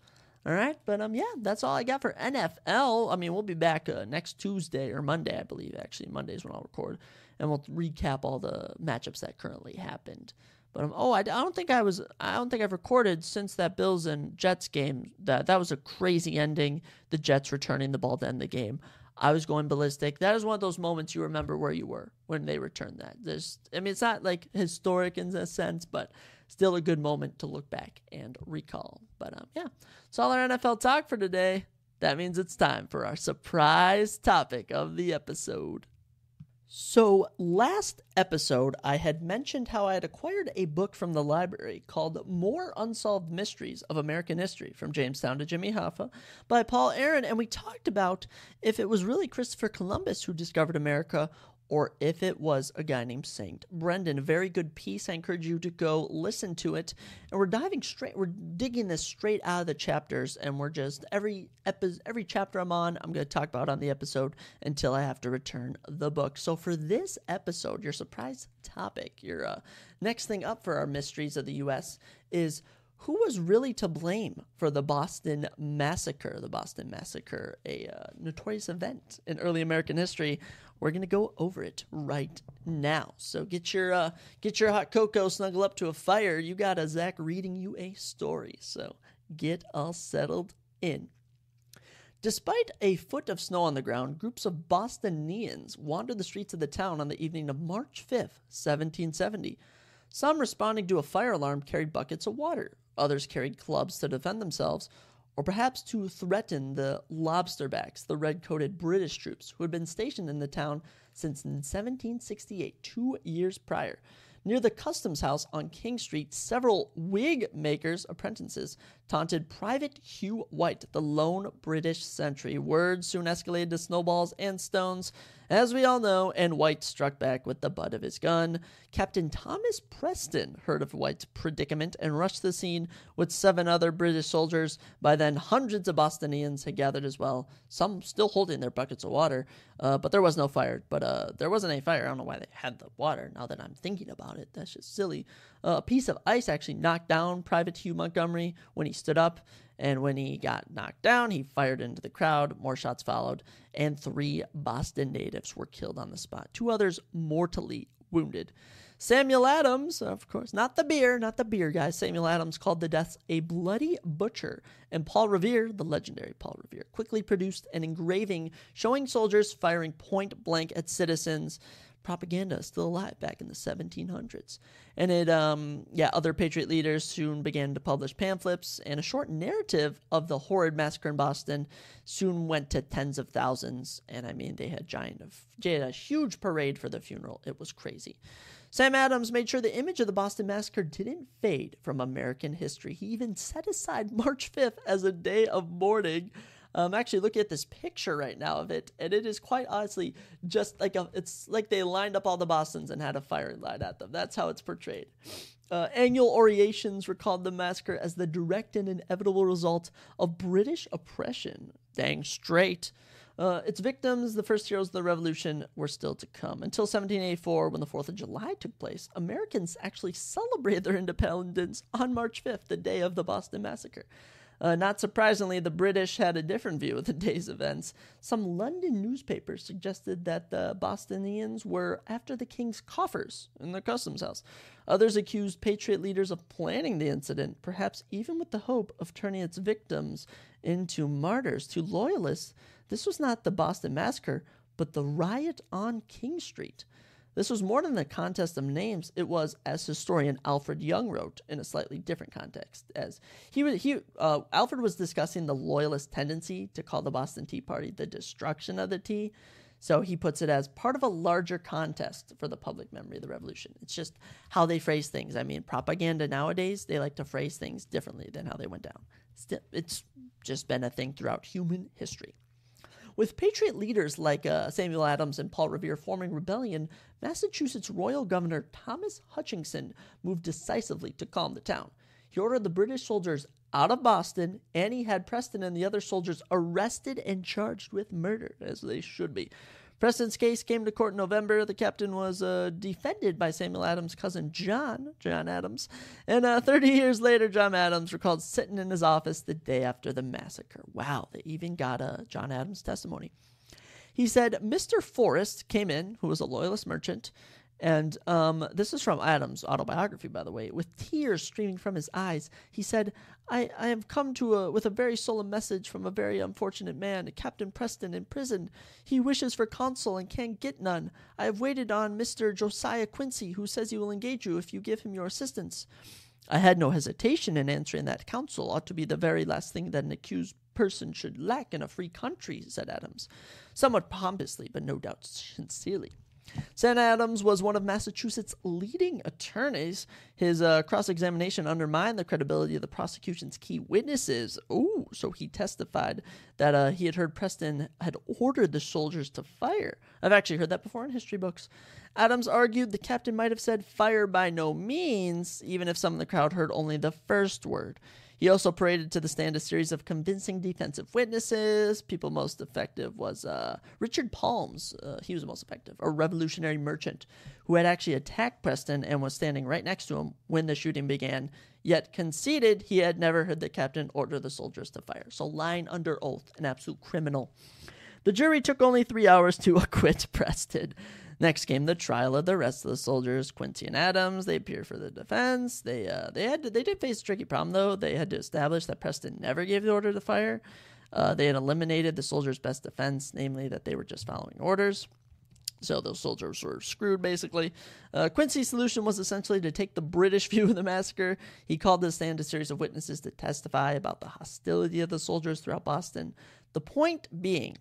All right, but that's all I got for NFL. We'll be back next Tuesday or Monday, I believe. Actually, Monday is when I'll record, and we'll recap all the matchups that currently happened. But I don't think I've recorded since that Bills and Jets game. That was a crazy ending. The Jets returning the ball to end the game. I was going ballistic. That is one of those moments you remember where you were when they returned that. It's not like historic in a sense, but still a good moment to look back and recall. But that's all our NFL talk for today. That means it's time for our surprise topic of the episode. So last episode, I had mentioned how I had acquired a book from the library called More Unsolved Mysteries of American History, From Jamestown to Jimmy Hoffa, by Paul Aaron, and we talked about if it was really Christopher Columbus who discovered America, or if it was a guy named Saint Brendan. A very good piece. I encourage you to go listen to it. And we're digging this straight out of the chapters, and we're just, every chapter I'm on, I'm going to talk about on the episode until I have to return the book. So for this episode, your surprise topic, your next thing up for our Mysteries of the U.S. is who was really to blame for the Boston Massacre? The Boston Massacre, a notorious event in early American history. We're going to go over it right now. So get your hot cocoa, snuggle up to a fire. You got a Zach reading you a story. So get all settled in. Despite a foot of snow on the ground, groups of Bostonians wandered the streets of the town on the evening of March 5th, 1770. Some, responding to a fire alarm, carried buckets of water. Others carried clubs to defend themselves, or perhaps to threaten the lobsterbacks, the red-coated British troops who had been stationed in the town since 1768, 2 years prior. Near the customs house on King Street, several wig makers' apprentices taunted Private Hugh White, the lone British sentry. Words soon escalated to snowballs and stones, as we all know, and White struck back with the butt of his gun. Captain Thomas Preston heard of White's predicament and rushed the scene with 7 other British soldiers. By then, hundreds of Bostonians had gathered as well, some still holding their buckets of water, but there was no fire. But there wasn't any fire. I don't know why they had the water, now that I'm thinking about it. That's just silly. A piece of ice actually knocked down Private Hugh Montgomery when he stood up, and when he got knocked down, he fired into the crowd. More shots followed, and 3 Boston natives were killed on the spot. 2 others mortally wounded. Samuel Adams, of course, not the beer guy. Samuel Adams called the deaths a bloody butcher. And Paul Revere, the legendary Paul Revere, quickly produced an engraving showing soldiers firing point blank at citizens. Propaganda is still alive back in the 1700s. And other Patriot leaders soon began to publish pamphlets, and a short narrative of the horrid massacre in Boston soon went to tens of thousands. And I mean, they had a huge parade for the funeral. It was crazy. Sam Adams made sure the image of the Boston Massacre didn't fade from American history. He even set aside March 5th as a day of mourning. I'm actually looking at this picture right now of it, and it is quite honestly just like it's like they lined up all the Bostons and had a firing line at them. That's how it's portrayed. Annual orations recalled the massacre as the direct and inevitable result of British oppression. Dang straight. Its victims, the first heroes of the Revolution, were still to come. Until 1784, when the 4th of July took place, Americans actually celebrated their independence on March 5th, the day of the Boston Massacre. Not surprisingly, the British had a different view of the day's events. Some London newspapers suggested that the Bostonians were after the king's coffers in the customs house. Others accused Patriot leaders of planning the incident, perhaps even with the hope of turning its victims into martyrs. To loyalists, this was not the Boston Massacre, but the riot on King Street. This was more than a contest of names. It was, as historian Alfred Young wrote, in a slightly different context. As Alfred was discussing the loyalist tendency to call the Boston Tea Party the destruction of the tea. So he puts it as part of a larger contest for the public memory of the revolution. It's just how they phrase things. I mean, propaganda nowadays, they like to phrase things differently than how they went down. It's just been a thing throughout human history. With Patriot leaders like Samuel Adams and Paul Revere forming rebellion, Massachusetts Royal Governor Thomas Hutchinson moved decisively to calm the town. He ordered the British soldiers out of Boston, and he had Preston and the other soldiers arrested and charged with murder, as they should be. Preston's case came to court in November. The captain was defended by Samuel Adams' cousin John Adams. And 30 years later, John Adams recalled sitting in his office the day after the massacre. Wow, they even got John Adams' testimony. He said, Mr. Forrest came in, who was a loyalist merchant, and this is from Adams' autobiography, by the way, with tears streaming from his eyes. He said, I have come with a very solemn message from a very unfortunate man, Captain Preston, in prison. He wishes for counsel and can't get none. I have waited on Mr. Josiah Quincy, who says he will engage you if you give him your assistance. I had no hesitation in answering that counsel ought to be the very last thing that an accused person should lack in a free country, said Adams, somewhat pompously, but no doubt sincerely. Sam Adams was one of Massachusetts' leading attorneys. His cross-examination undermined the credibility of the prosecution's key witnesses. Oh, so he testified that he had heard Preston had ordered the soldiers to fire. I've actually heard that before in history books. Adams argued the captain might have said fire by no means, even if some in the crowd heard only the first word. He also paraded to the stand a series of convincing defensive witnesses. People most effective was Richard Palms. He was the most effective, a revolutionary merchant who had actually attacked Preston and was standing right next to him when the shooting began, yet conceded he had never heard the captain order the soldiers to fire. So lying under oath, an absolute criminal. The jury took only 3 hours to acquit Preston. Next came the trial of the rest of the soldiers, Quincy and Adams. They appeared for the defense. They did face a tricky problem, though. They had to establish that Preston never gave the order to fire. They had eliminated the soldiers' best defense, namely that they were just following orders. So those soldiers were screwed, basically. Quincy's solution was essentially to take the British view of the massacre. He called to stand a series of witnesses to testify about the hostility of the soldiers throughout Boston. The point being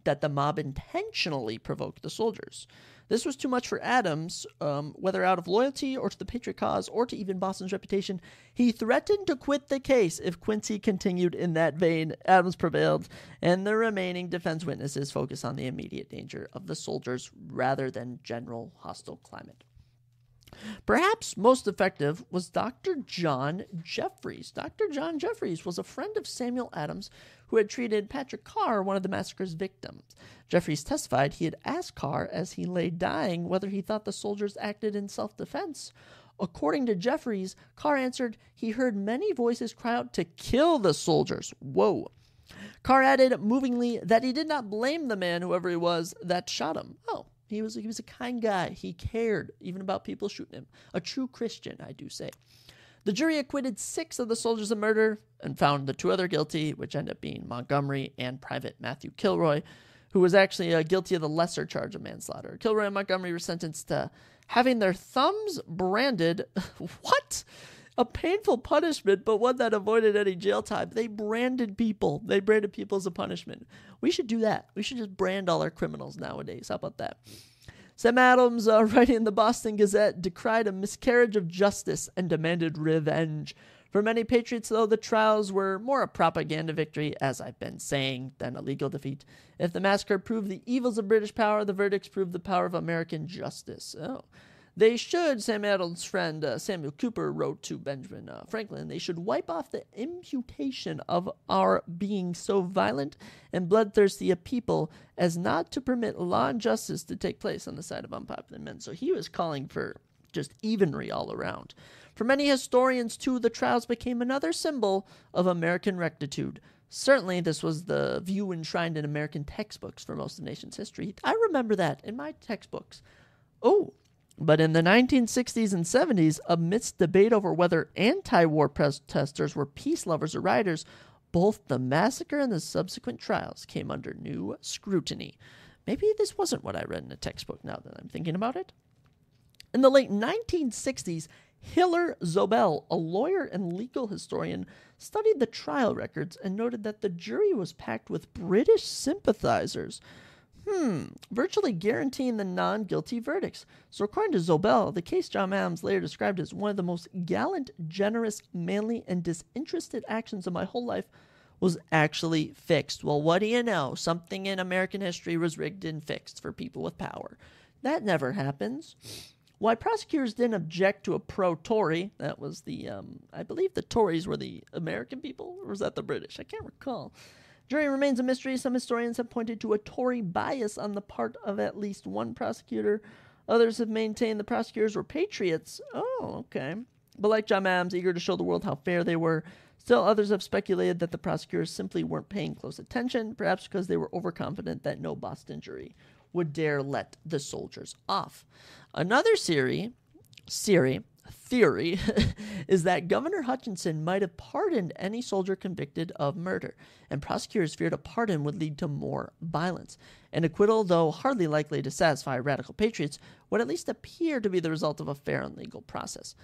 that the mob intentionally provoked the soldiers. This was too much for Adams, whether out of loyalty or to the Patriot cause or to even Boston's reputation. He threatened to quit the case if Quincy continued in that vein. Adams prevailed, and the remaining defense witnesses focused on the immediate danger of the soldiers rather than general hostile climate. Perhaps most effective was Dr. John Jeffries. Dr. John Jeffries was a friend of Samuel Adams who had treated Patrick Carr, one of the massacre's victims. Jeffries testified he had asked Carr as he lay dying whether he thought the soldiers acted in self-defense. According to Jeffries, Carr answered he heard many voices cry out to kill the soldiers. Whoa. Carr added movingly that he did not blame the man, whoever he was, that shot him. Oh. He was a kind guy. He cared, even about people shooting him. A true Christian, I do say. The jury acquitted 6 of the soldiers of murder and found the 2 other guilty, which ended up being Montgomery and Private Matthew Kilroy, who was actually guilty of the lesser charge of manslaughter. Kilroy and Montgomery were sentenced to having their thumbs branded. What? A painful punishment, but one that avoided any jail time. They branded people. They branded people as a punishment. We should do that. We should just brand all our criminals nowadays. How about that? Sam Adams, writing in the Boston Gazette, decried a miscarriage of justice and demanded revenge. For many patriots, though, the trials were more a propaganda victory, as I've been saying, than a legal defeat. If the massacre proved the evils of British power, the verdicts proved the power of American justice. Oh. They should, Sam Adams' friend Samuel Cooper wrote to Benjamin Franklin, they should wipe off the imputation of our being so violent and bloodthirsty a people as not to permit law and justice to take place on the side of unpopular men. So he was calling for just evenry all around. For many historians, too, the trials became another symbol of American rectitude. Certainly, this was the view enshrined in American textbooks for most of the nation's history. I remember that in my textbooks. Oh, but in the 1960s and 70s, amidst debate over whether anti-war protesters were peace lovers or rioters, both the massacre and the subsequent trials came under new scrutiny. Maybe this wasn't what I read in a textbook now that I'm thinking about it. In the late 1960s, Hiller Zobel, a lawyer and legal historian, studied the trial records and noted that the jury was packed with British sympathizers, virtually guaranteeing the non-guilty verdicts. So according to Zobel, the case John Adams later described as one of the most gallant, generous, manly, and disinterested actions of my whole life was actually fixed. Well, what do you know? Something in American history was rigged and fixed for people with power. That never happens. Why prosecutors didn't object to a pro-Tory, that was the, I believe the Tories were the American people, or was that the British? I can't recall. Jury remains a mystery. Some historians have pointed to a Tory bias on the part of at least one prosecutor. Others have maintained the prosecutors were patriots. Oh, okay. But like John Adams, eager to show the world how fair they were, still others have speculated that the prosecutors simply weren't paying close attention, perhaps because they were overconfident that no Boston jury would dare let the soldiers off. Another theory is that Governor Hutchinson might have pardoned any soldier convicted of murder, and prosecutors feared a pardon would lead to more violence. An acquittal, though hardly likely to satisfy radical patriots, would at least appear to be the result of a fair and legal process.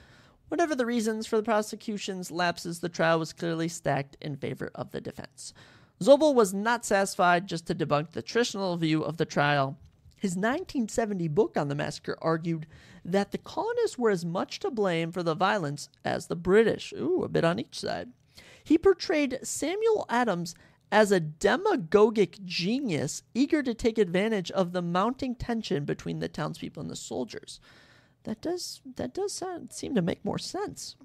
Whatever the reasons for the prosecution's lapses, the trial was clearly stacked in favor of the defense. Zobel was not satisfied just to debunk the traditional view of the trial. His 1970 book on the massacre argued that the colonists were as much to blame for the violence as the British. Ooh, a bit on each side. He portrayed Samuel Adams as a demagogic genius eager to take advantage of the mounting tension between the townspeople and the soldiers. That does seem to make more sense.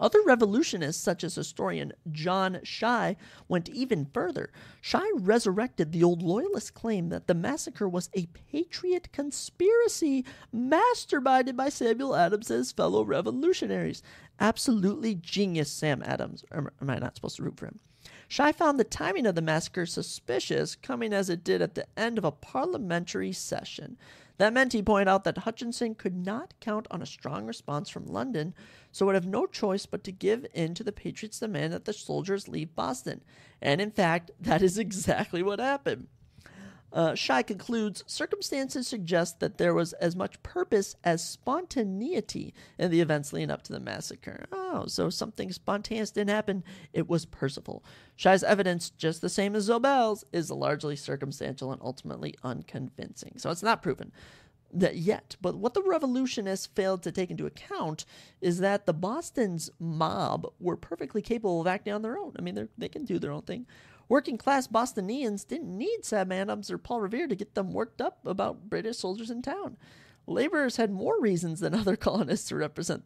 Other revolutionists, such as historian John Shai, went even further. Shai resurrected the old loyalist claim that the massacre was a patriot conspiracy masterminded by Samuel Adams and his fellow revolutionaries. Absolutely genius, Sam Adams. Or am I not supposed to root for him? Shai found the timing of the massacre suspicious, coming as it did at the end of a parliamentary session. That meant, he pointed out, that Hutchinson could not count on a strong response from London, so would have no choice but to give in to the Patriots' demand that the soldiers leave Boston. And in fact, that is exactly what happened. Shai concludes, circumstances suggest that there was as much purpose as spontaneity in the events leading up to the massacre. Oh, so something spontaneous didn't happen. It was purposeful. Shai's evidence, just the same as Zobel's, is largely circumstantial and ultimately unconvincing. So it's not proven that yet. But what the revolutionists failed to take into account is that the Boston's mob were perfectly capable of acting on their own. I mean, they can do their own thing. Working-class Bostonians didn't need Sam Adams or Paul Revere to get them worked up about British soldiers in town. Laborers had more reasons than other colonists to resent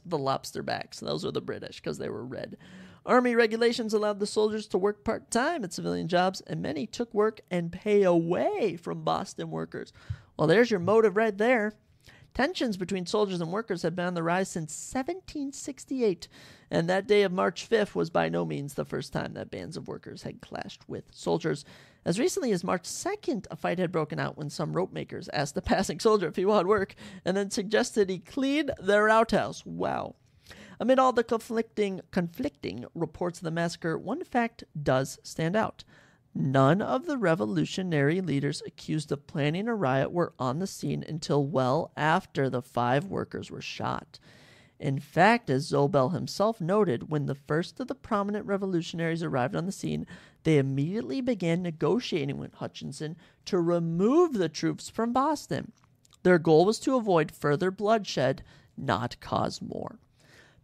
the lobster backs. Those were the British, because they were red. Army regulations allowed the soldiers to work part-time at civilian jobs, and many took work and pay away from Boston workers. Well, there's your motive right there. Tensions between soldiers and workers had been on the rise since 1768, and that day of March 5th was by no means the first time that bands of workers had clashed with soldiers. As recently as March 2nd, a fight had broken out when some rope makers asked a passing soldier if he wanted work, and then suggested he clean their outhouse. Wow. Amid all the conflicting reports of the massacre, one fact does stand out. None of the revolutionary leaders accused of planning a riot were on the scene until well after the 5 workers were shot. In fact, as Zobel himself noted, when the first of the prominent revolutionaries arrived on the scene, they immediately began negotiating with Hutchinson to remove the troops from Boston. Their goal was to avoid further bloodshed, not cause more.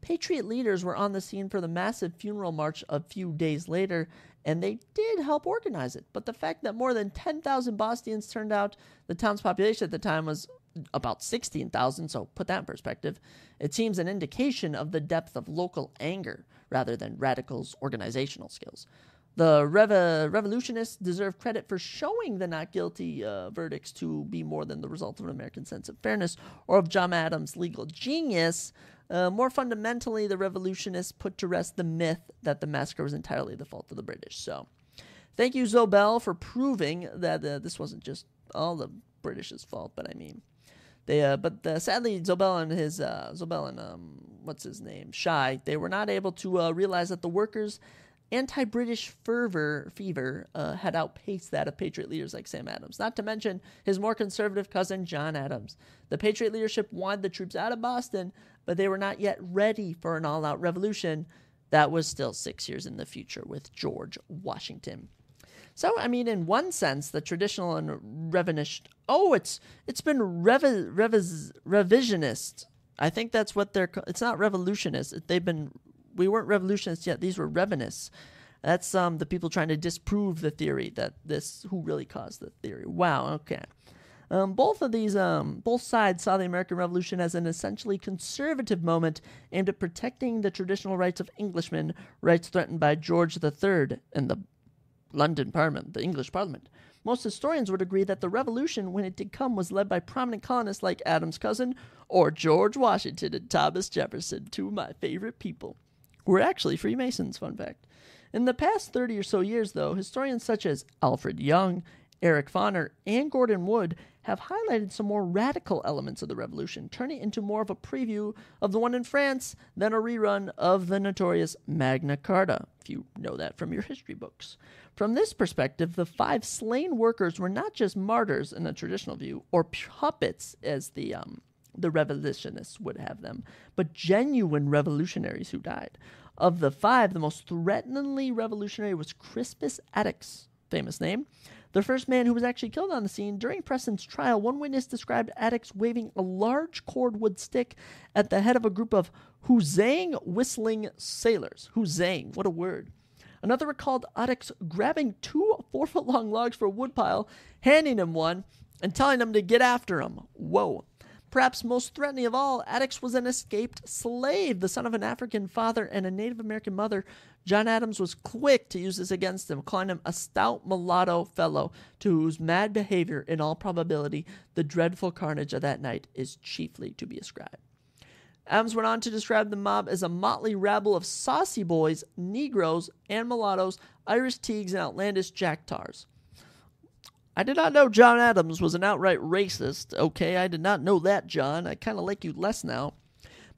Patriot leaders were on the scene for the massive funeral march a few days later, and they did help organize it. But the fact that more than 10,000 Bostonians turned out, the town's population at the time was about 16,000, so put that in perspective. It seems an indication of the depth of local anger rather than Radicals' organizational skills. The revolutionists deserve credit for showing the not guilty verdicts to be more than the result of an American sense of fairness or of John Adams' legal genius. More fundamentally, the revolutionists put to rest the myth that the massacre was entirely the fault of the British. So, thank you, Zobel, for proving that this wasn't just all the British's fault. But I mean, sadly, Zobel and what's his name, Shai, they were not able to realize that the workers' anti-British fever had outpaced that of Patriot leaders like Sam Adams, not to mention his more conservative cousin, John Adams. The Patriot leadership wanted the troops out of Boston, but they were not yet ready for an all-out revolution. That was still 6 years in the future with George Washington. So, I mean, in one sense, the traditional and revisionist... Oh, it's been revisionist. I think that's what they're... It's not revolutionists. We weren't revolutionists yet. These were revenists. That's the people trying to disprove the theory that who really caused the theory. Wow, okay. Both sides saw the American Revolution as an essentially conservative moment aimed at protecting the traditional rights of Englishmen, rights threatened by George III and the London Parliament, the English Parliament. Most historians would agree that the Revolution, when it did come, was led by prominent colonists like Adams' cousin or George Washington and Thomas Jefferson, two of my favorite people. Were actually Freemasons, fun fact. In the past 30 or so years, though, historians such as Alfred Young, Eric Foner, and Gordon Wood have highlighted some more radical elements of the Revolution, turning it into more of a preview of the one in France than a rerun of the notorious Magna Carta, if you know that from your history books. From this perspective, the 5 slain workers were not just martyrs in the traditional view, or puppets as the revolutionists would have them, but genuine revolutionaries who died. Of the 5, the most threateningly revolutionary was Crispus Attucks, famous name. The first man who was actually killed on the scene. During Preston's trial, one witness described Attucks waving a large cordwood stick at the head of a group of huzzang whistling sailors. Huzzang, what a word. Another recalled Attucks grabbing 2 4-foot-long logs for a woodpile, handing him one, and telling him to get after him. Whoa. Perhaps most threatening of all, Attucks was an escaped slave, the son of an African father and a Native American mother. John Adams was quick to use this against him, calling him a stout mulatto fellow to whose mad behavior, in all probability, the dreadful carnage of that night is chiefly to be ascribed. Adams went on to describe the mob as a motley rabble of saucy boys, Negroes, and mulattoes, Irish Teagues, and outlandish Jacktars. I did not know John Adams was an outright racist. Okay, I did not know that, John. I kind of like you less now.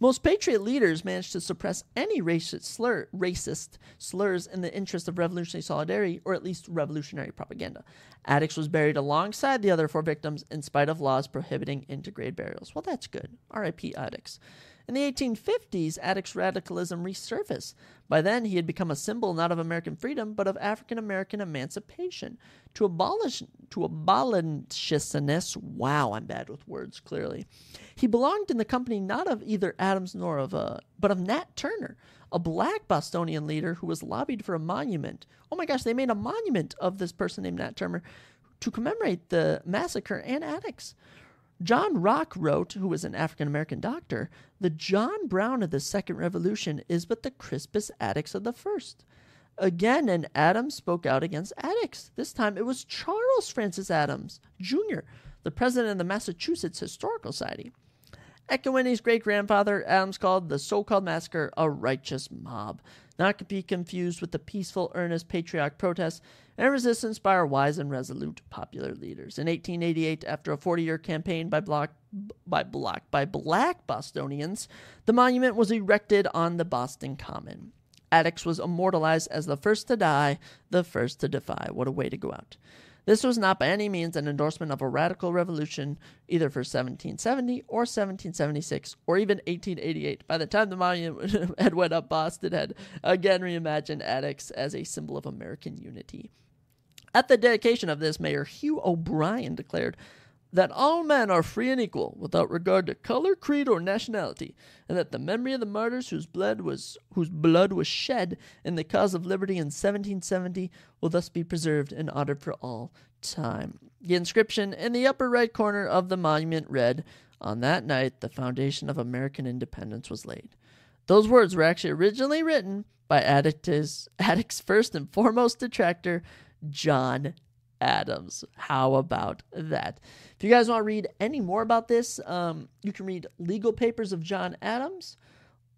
Most Patriot leaders managed to suppress any racist slurs in the interest of revolutionary solidarity, or at least revolutionary propaganda. Attucks was buried alongside the other 4 victims in spite of laws prohibiting integrated burials. Well, that's good. R.I.P. Attucks. In the 1850s, Attucks' radicalism resurfaced. By then, he had become a symbol not of American freedom, but of African-American emancipation. To abolitionists, wow, I'm bad with words, clearly. He belonged in the company not of either Adams nor but of Nat Turner, a black Bostonian leader who was lobbied for a monument. Oh my gosh, they made a monument of this person named Nat Turner to commemorate the massacre and Attucks. John Rock wrote, who was an African-American doctor, the John Brown of the Second Revolution is but the Crispus Attucks of the First. Again, and Adams spoke out against Attucks. This time it was Charles Francis Adams, Jr., the president of the Massachusetts Historical Society. Echoing his great-grandfather, Adams called the so-called massacre a righteous mob, not to be confused with the peaceful, earnest, patriotic protests and resistance by our wise and resolute popular leaders. In 1888, after a 40-year campaign by black Bostonians, the monument was erected on the Boston Common. Attucks was immortalized as the first to die, the first to defy. What a way to go out. This was not by any means an endorsement of a radical revolution, either for 1770 or 1776 or even 1888. By the time the monument had went up, Boston had again reimagined Attucks as a symbol of American unity. At the dedication of this, Mayor Hugh O'Brien declared that all men are free and equal, without regard to color, creed, or nationality, and that the memory of the martyrs whose blood was shed in the cause of liberty in 1770 will thus be preserved and honored for all time. The inscription in the upper right corner of the monument read, "On that night, the foundation of American independence was laid." Those words were actually originally written by Attucks' first and foremost detractor, John Adams. How about that? If you guys want to read any more about this, you can read Legal Papers of John Adams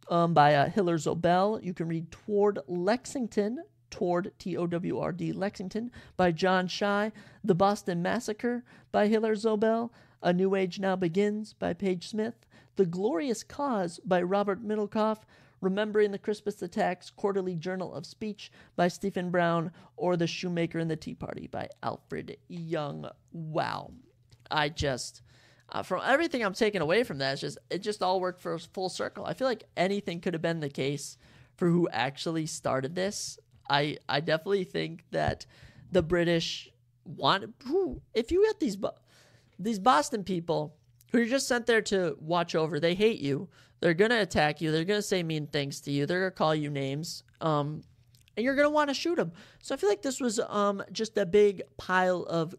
by Hilaire Zobel. You can read Toward Lexington, Toward, T-O-W-R-D, Lexington, by John Shai. The Boston Massacre by Hilaire Zobel. A New Age Now Begins by Page Smith. The Glorious Cause by Robert Middlecoff. Remembering the Crispus Attacks, Quarterly Journal of Speech by Stephen Brown, or The Shoemaker and the Tea Party by Alfred Young. Wow. I just, from everything I'm taking away from that, it just all worked for a full circle. I feel like anything could have been the case for who actually started this. I definitely think that the British if you get these Boston people who are just sent there to watch over, they hate you. They're going to attack you. They're going to say mean things to you. They're going to call you names. And you're going to want to shoot them. So I feel like this was just a big pile of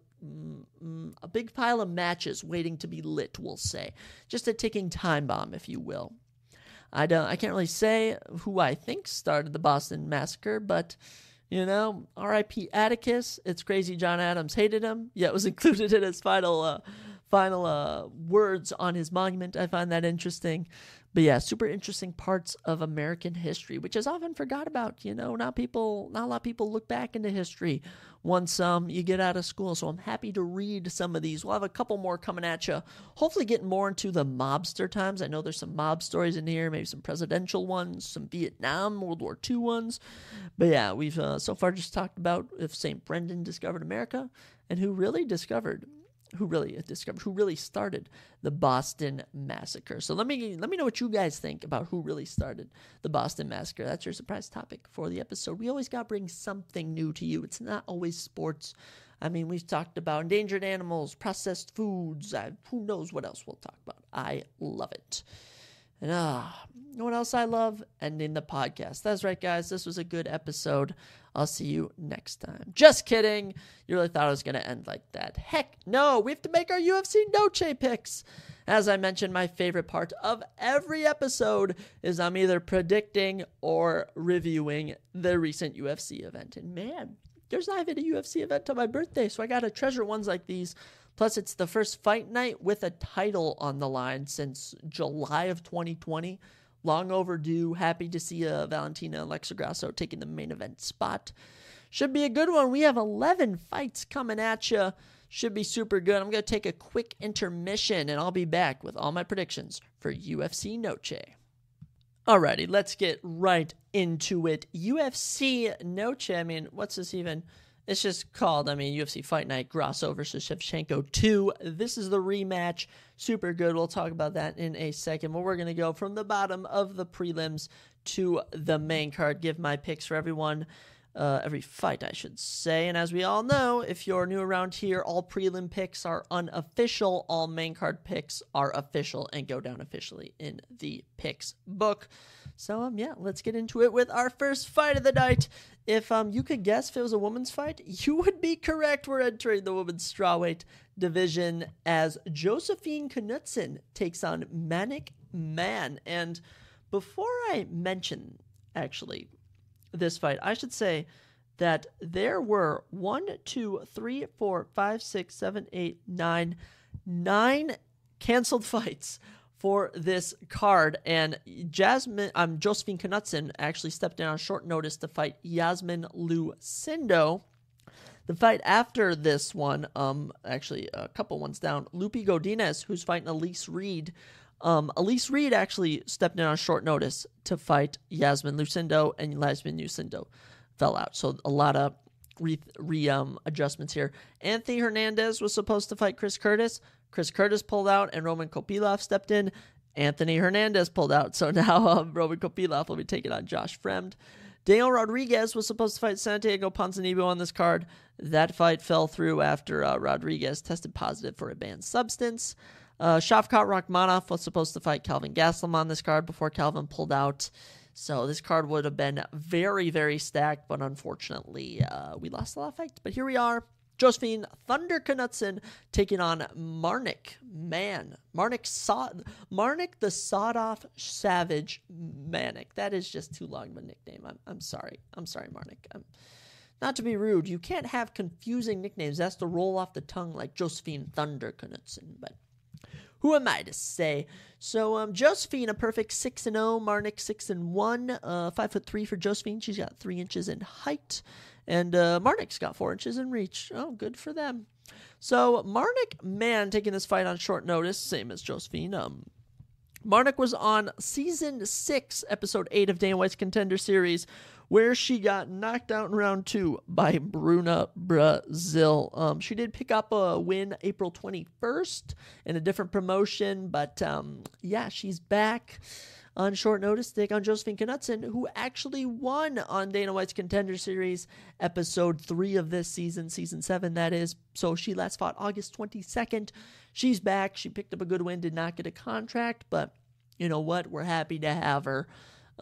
matches waiting to be lit, we'll say. Just a ticking time bomb, if you will. I can't really say who I think started the Boston Massacre, but R.I.P. Attucks. It's crazy John Adams hated him. Yeah, it was included in his final words on his monument. I find that interesting. But yeah, super interesting parts of American history, which is often forgot about. Not a lot of people look back into history once you get out of school. So I'm happy to read some of these. We'll have a couple more coming at you. Hopefully getting more into the mobster times. I know there's some mob stories in here, maybe some presidential ones, some Vietnam, World War II ones. But yeah, we've so far just talked about if St. Brendan discovered America and who really started the Boston Massacre. So let me know what you guys think about who really started the Boston Massacre. That's your surprise topic for the episode. We always got to bring something new to you. It's not always sports. I mean, we've talked about endangered animals, processed foods. Who knows what else we'll talk about. I love it. And you know what else I love? Ending the podcast. That's right, guys. This was a good episode. I'll see you next time. Just kidding. You really thought I was going to end like that. Heck no. We have to make our UFC Noche picks. As I mentioned, my favorite part of every episode is I'm either predicting or reviewing the recent UFC event. And man, there's not even a UFC event on my birthday, so I got to treasure ones like these. Plus, it's the first fight night with a title on the line since July of 2020. Long overdue. Happy to see Valentina and Alexa Grasso taking the main event spot. Should be a good one. We have 11 fights coming at you. Should be super good. I'm going to take a quick intermission, and I'll be back with all my predictions for UFC Noche. Alrighty, let's get right into it. UFC Noche, I mean, what's this even? It's just called, UFC Fight Night, Grasso versus Shevchenko 2. This is the rematch. Super good. We'll talk about that in a second. But we're going to go from the bottom of the prelims to the main card. Give my picks for every fight, I should say. And as we all know, if you're new around here, all prelim picks are unofficial. All main card picks are official and go down officially in the picks book. So, let's get into it with our first fight of the night. If you could guess if it was a women's fight, you would be correct. We're entering the women's strawweight division as Josephine Knudsen takes on Manic Man. And before I mention, actually, this fight, I should say that there were 9 canceled fights for this card, and Josephine Knudsen actually stepped in on short notice to fight Yasmin Lucindo. The fight after this one, actually a couple ones down, Lupi Godinez, who's fighting Elise Reed. Elise Reed actually stepped in on short notice to fight Yasmin Lucindo, and Yasmin Lucindo fell out. So a lot of adjustments here. Anthony Hernandez was supposed to fight Chris Curtis. Chris Curtis pulled out, and Roman Kopylov stepped in. Anthony Hernandez pulled out, so now Roman Kopylov will be taking on Josh Fremd. Daniel Rodriguez was supposed to fight Santiago Ponzinibbio on this card. That fight fell through after Rodriguez tested positive for a banned substance. Shavkat Rakhmonov was supposed to fight Calvin Gastelum on this card before Calvin pulled out. So this card would have been very, very stacked, but unfortunately, we lost a lot of fights. But here we are. Josephine Thunder Knudsen taking on Marnik Man. Marnik the Sawed-Off Savage Manic. That is just too long of a nickname. I'm sorry. I'm sorry, Marnik. Not to be rude, you can't have confusing nicknames. That's to roll off the tongue like Josephine Thunder Knudsen, but who am I to say? So Josephine, a perfect 6-0. Marnik 6-1. 5'3" for Josephine. She's got 3 inches in height. And Marnik's got 4 inches in reach. Oh, good for them. So Marnik Man taking this fight on short notice, same as Josephine. Marnik was on Season 6, Episode 8 of Dana White's Contender Series, where she got knocked out in round 2 by Bruna Brazil. She did pick up a win April 21st in a different promotion, but she's back on short notice to take on Josephine Knudsen, who actually won on Dana White's Contender Series, Episode 3 of this season, Season 7, that is. So she last fought August 22nd. She's back. She picked up a good win, did not get a contract, but you know what? We're happy to have her.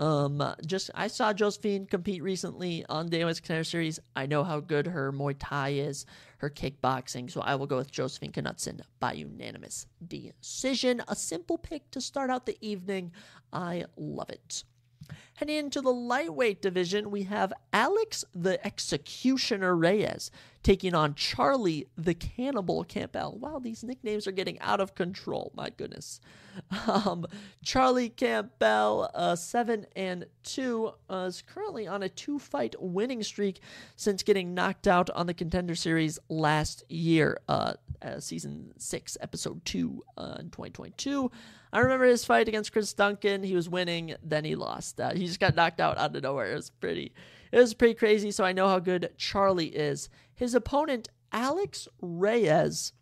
I saw Josephine compete recently on Dana White's Contender Series. I know how good her Muay Thai is, her kickboxing, so I will go with Josephine Knudsen by unanimous decision. A simple pick to start out the evening. I love it. Heading into the lightweight division, we have Alex the Executioner Reyes taking on Charlie the Cannibal Campbell. Wow, these nicknames are getting out of control. My goodness. Charlie Campbell, 7-2, is currently on a 2-fight winning streak since getting knocked out on the Contender Series last year, Season 6, Episode 2 in 2022. I remember his fight against Chris Duncan. He was winning, then he lost. He just got knocked out of nowhere. It was pretty crazy, so I know how good Charlie is. His opponent, Alex Reyes,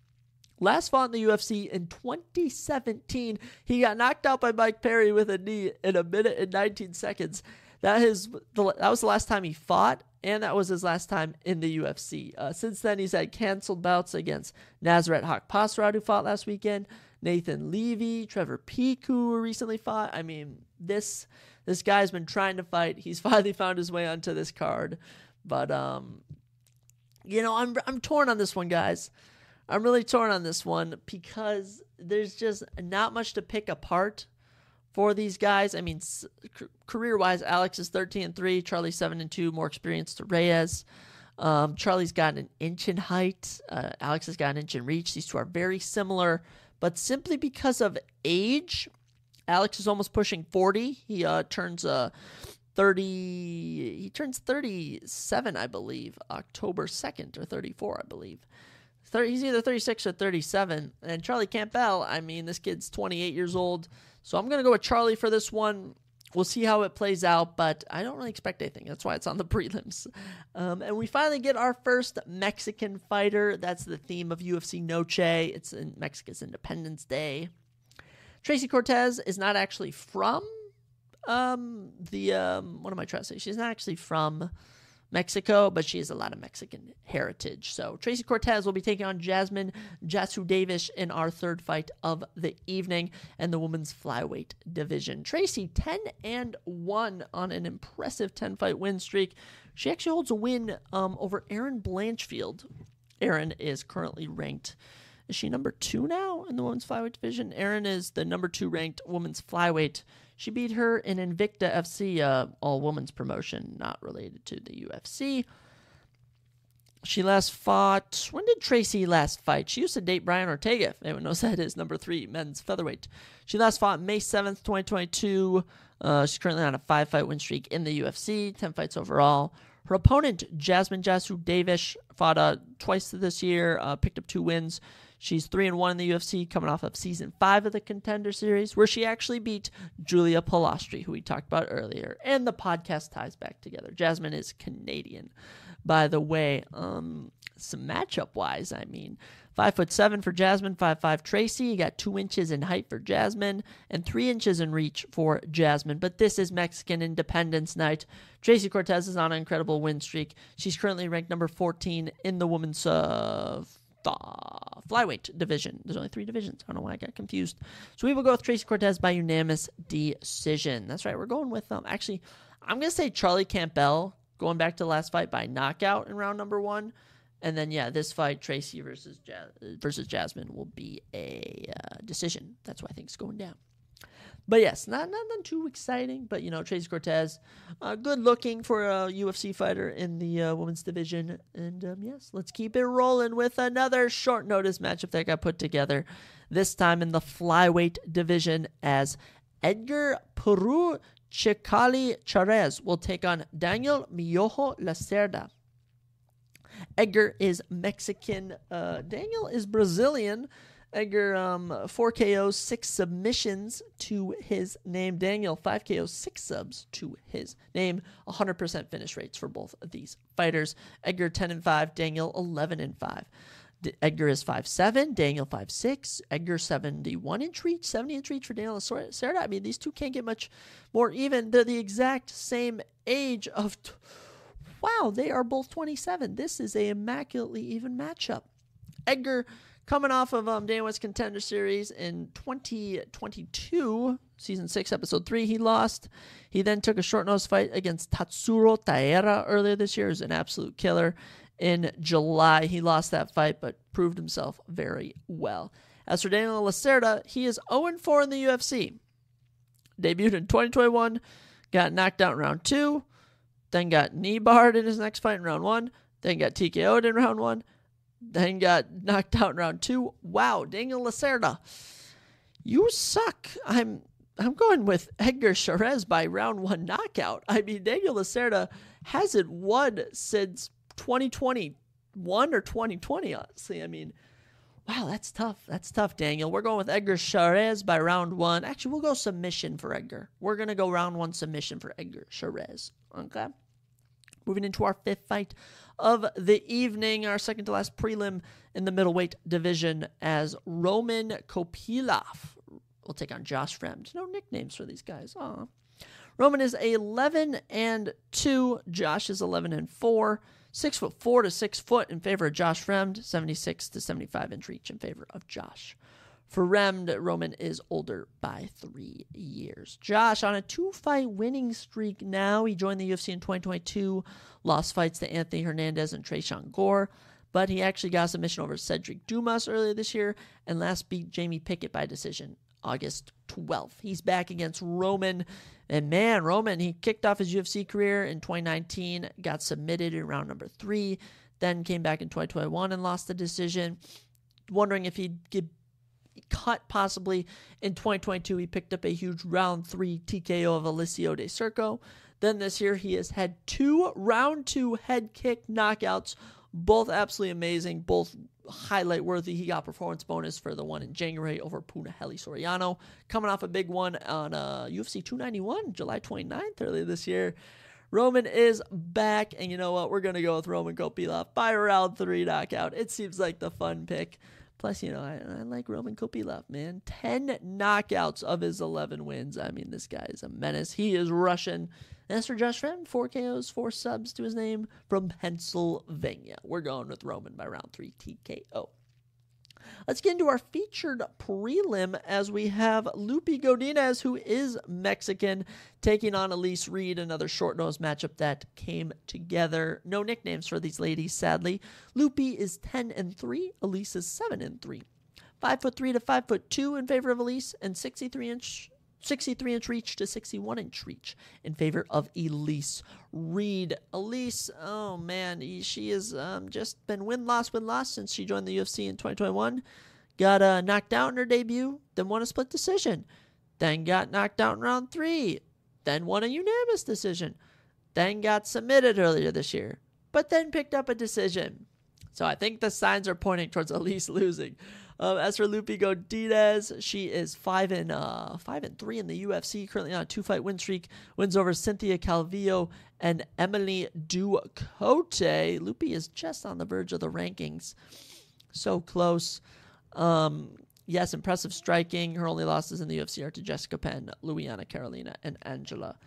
last fought in the UFC in 2017. He got knocked out by Mike Perry with a knee in 1 minute and 19 seconds. that was the last time he fought, and that was his last time in the UFC. Since then, he's had canceled bouts against Nasrat Haqparast, who fought last weekend, Nathan Levy, Trevor Peek, who recently fought. I mean, this guy's been trying to fight. He's finally found his way onto this card. But, I'm torn on this one, guys. I'm really torn on this one because there's just not much to pick apart for these guys. I mean, career-wise, Alex is 13-3, Charlie 7-2, more experienced to Reyes. Charlie's got an inch in height. Alex has got an inch in reach. These two are very similar, but simply because of age, Alex is almost pushing 40. He turns 30. He turns 37, I believe, October 2nd, or 34, I believe. He's either 36 or 37. And Charlie Campbell, I mean, this kid's 28 years old. So I'm going to go with Charlie for this one. We'll see how it plays out, but I don't really expect anything. That's why it's on the prelims. And we finally get our first Mexican fighter. That's the theme of UFC Noche. It's in Mexico's Independence Day. Tracy Cortez is not actually from what am I trying to say? She's not actually from Mexico, but she has a lot of Mexican heritage. So Tracy Cortez will be taking on Jasmine Jasudavicius in our third fight of the evening in the women's flyweight division. Tracy 10-1 on an impressive 10-fight win streak. She actually holds a win over Erin Blanchfield. Erin is currently ranked. Is she number 2 now in the women's flyweight division? Erin is the number 2 ranked women's flyweight. She beat her in Invicta FC, all-women's promotion, not related to the UFC. She last fought... When did Tracy last fight? She used to date Brian Ortega, if anyone knows that is, number 3 men's featherweight. She last fought May 7th, 2022. She's currently on a 5-fight win streak in the UFC, 10 fights overall. Her opponent, Jasmine Jasudavicius, fought twice this year, picked up 2 wins. She's 3-1 in the UFC, coming off of Season 5 of the Contender Series, where she actually beat Julia Palastri, who we talked about earlier. And the podcast ties back together. Jasmine is Canadian, by the way. Some matchup-wise, I mean, 5'7" for Jasmine, 5'5" Tracy. You got 2 inches in height for Jasmine and 3 inches in reach for Jasmine. But this is Mexican Independence Night. Tracy Cortez is on an incredible win streak. She's currently ranked number 14 in the women's flyweight division. There's only 3 divisions. I don't know why I got confused. So we will go with Tracy Cortez by unanimous decision. That's right. We're going with actually, I'm going to say Charlie Campbell going back to the last fight by knockout in round number 1. And then, yeah, this fight, Tracy versus Jasmine, will be a decision. That's why I think it's going down. But yes, not nothing too exciting. But, Tracy Cortez, good looking for a UFC fighter in the women's division. And, yes, let's keep it rolling with another short notice matchup that got put together. This time in the flyweight division as Edgar Peru Chicali Charez will take on Daniel Miojo Lacerda. Edgar is Mexican. Daniel is Brazilian. Edgar, 4 KOs, 6 submissions to his name. Daniel, 5 KOs, 6 subs to his name. 100% finish rates for both of these fighters. Edgar, 10-5. Daniel, 11-5. Edgar is 5'7", Daniel 5'6", Edgar 71-inch reach, 70-inch reach for Daniel Lacerda. I mean, these two can't get much more even. They're the exact same age of... Wow, they are both 27. This is a immaculately even matchup. Edgar, coming off of Dana White's Contender Series in 2022, Season 6, Episode 3, he lost. He then took a short-notice fight against Tatsuro Taira earlier this year. It was an absolute killer. In July, he lost that fight, but proved himself very well. As for Daniel Lacerda, he is 0-4 in the UFC. Debuted in 2021, got knocked out in round 2, then got knee barred in his next fight in round 1, then got TKO'd in round 1, then got knocked out in round 2. Wow, Daniel Lacerda, you suck. I'm going with Edgar Charez by round 1 knockout. I mean, Daniel Lacerda hasn't won since 2021 or 2020, honestly. I mean, wow, that's tough. That's tough, Daniel. We're going with Edgar Charez by round 1. Actually, we'll go submission for Edgar. We're going to go round 1 submission for Edgar Charez. Okay? Moving into our 5th fight of the evening, our second to last prelim in the middleweight division as Roman Kopylov will take on Josh Fremd. No nicknames for these guys. Aw. Roman is 11-2. Josh is 11-4. 6'4" to 6 foot in favor of Josh Fremd. 76 to 75 inch reach in favor of Josh. For Fremd, Roman is older by 3 years. Josh on a 2-fight winning streak now. He joined the UFC in 2022, lost fights to Anthony Hernandez and Tresean Gore, but he actually got a submission over Cedric Dumas earlier this year and last beat Jamie Pickett by decision August 12th. He's back against Roman, and man, Roman, he kicked off his UFC career in 2019, got submitted in round number 3, then came back in 2021 and lost the decision. Wondering if he'd get cut possibly in 2022. He picked up a huge round 3 TKO of Alessio De Circo. Then this year he has had 2 round 2 head kick knockouts, both absolutely amazing, both highlight worthy. He got performance bonus for the one in January over Punahele Soriano, coming off a big one on UFC 291 July 29th earlier this year. Roman is back, and you know what? We're going to go with Roman Kopylov by round 3 knockout. It seems like the fun pick. Plus, you know, I like Roman Kopylov, man. 10 knockouts of his 11 wins. I mean, this guy is a menace. He is Russian. As for Josh Fremd, 4 KOs, 4 subs to his name from Pennsylvania. We're going with Roman by round 3 TKO. Let's get into our featured prelim as we have Lupi Godinez, who is Mexican, taking on Elise Reed, another short-nosed matchup that came together. No nicknames for these ladies, sadly. Lupi is 10-3, Elise is 7-3. 5'3" to 5'2" in favor of Elise, and 63-inch reach to 61-inch reach in favor of Elise Reed. Elise, oh man, she has just been win-loss since she joined the UFC in 2021. Got knocked out in her debut, then won a split decision. Then got knocked out in round 3. Then won a unanimous decision. Then got submitted earlier this year, but then picked up a decision. So I think the signs are pointing towards Elise losing. As for Lupi Godinez, she is 5-3 in the UFC, currently on a 2-fight win streak. Wins over Cynthia Calvillo and Emily Ducote. Lupi is just on the verge of the rankings. So close. Yes, impressive striking. Her only losses in the UFC are to Jessica Penn, Luiana Carolina, and Angela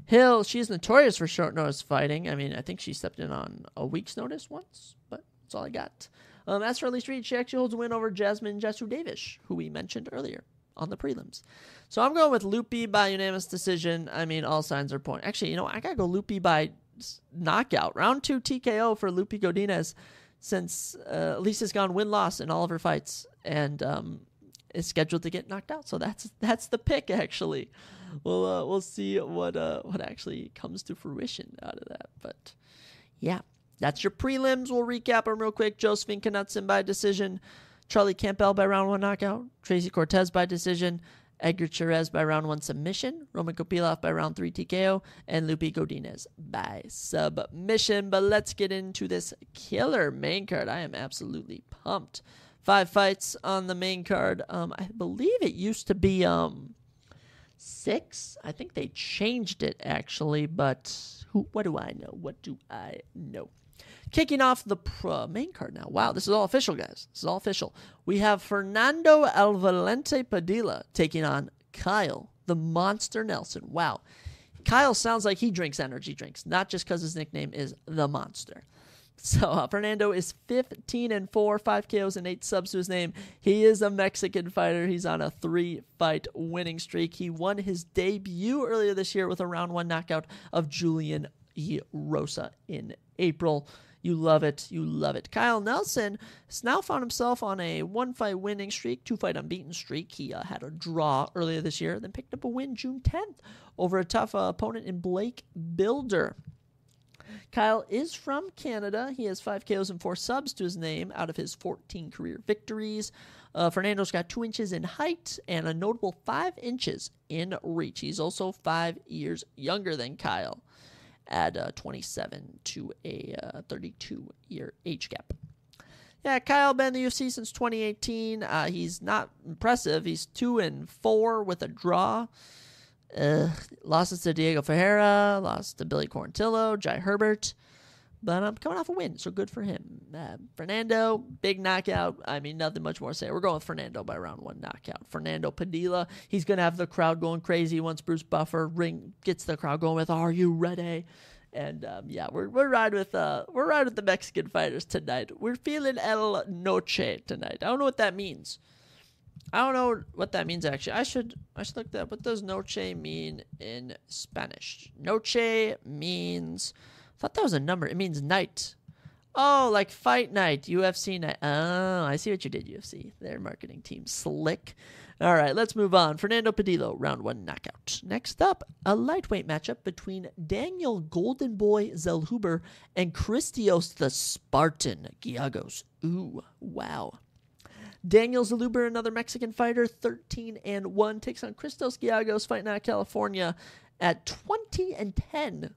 Hill. She's notorious for short notice fighting. I mean, I think she stepped in on a week's notice once, but that's all I got. As for Elise Reed, she actually holds a win over Jasmine Jasudavich, who we mentioned earlier on the prelims. So I'm going with Lupi by unanimous decision. I mean, all signs are pointing. Actually, you know, I got to go Lupi by knockout. Round 2 TKO for Lupi Godinez, since Elise has gone win-loss in all of her fights and is scheduled to get knocked out. So that's the pick, actually. We'll see what actually comes to fruition out of that. But yeah. That's your prelims. We'll recap them real quick. Josephine Knutson by decision. Charlie Campbell by round 1 knockout. Tracy Cortez by decision. Edgar Cherez by round 1 submission. Roman Kopylov by round 3 TKO. And Lupi Godinez by submission. But let's get into this killer main card. I am absolutely pumped. 5 fights on the main card. I believe it used to be 6. I think they changed it, actually. But what do I know? What do I know? Kicking off the main card now. Wow, this is all official, guys. This is all official. We have Fernando El Valente Padilla taking on Kyle, the Monster Nelson. Wow. Kyle sounds like he drinks energy drinks, not just because his nickname is the Monster. So Fernando is 15-4, 5 KOs and 8 subs to his name. He is a Mexican fighter. He's on a 3-fight winning streak. He won his debut earlier this year with a round 1 knockout of Julian E. Rosa in April. You love it. You love it. Kyle Nelson has now found himself on a 1-fight winning streak, 2-fight unbeaten streak. He had a draw earlier this year, then picked up a win June 10th over a tough opponent in Blake Builder. Kyle is from Canada. He has 5 KOs and 4 subs to his name out of his 14 career victories. Fernando's got 2 inches in height and a notable 5 inches in reach. He's also 5 years younger than Kyle at 27 to a 32-year age gap. Yeah, Kyle been in the UFC since 2018. He's not impressive. He's 2-4 with a draw. Losses to Diego Ferreira, lost to Billy Quarantillo, Jai Herbert. But I'm coming off a win, so good for him. Fernando, big knockout. I mean, nothing much more to say. We're going with Fernando by round 1 knockout. Fernando Padilla, he's going to have the crowd going crazy once Bruce Buffer gets the crowd going with, "Are you ready?" And we're riding with the Mexican fighters tonight. We're feeling El Noche tonight. I don't know what that means. Actually. I should look that up. What does noche mean in Spanish? Noche means, I thought that was a number. It means night. Oh, like fight night, UFC night. Oh, I see what you did, UFC. Their marketing team, slick. All right, let's move on. Fernando Padilla, round 1 knockout. Next up, a lightweight matchup between Daniel Golden Boy Zellhuber and Christos the Spartan Giagos. Ooh, wow. Daniel Zellhuber, another Mexican fighter, 13-1, takes on Christos Giagos, fighting out of California at 20-10.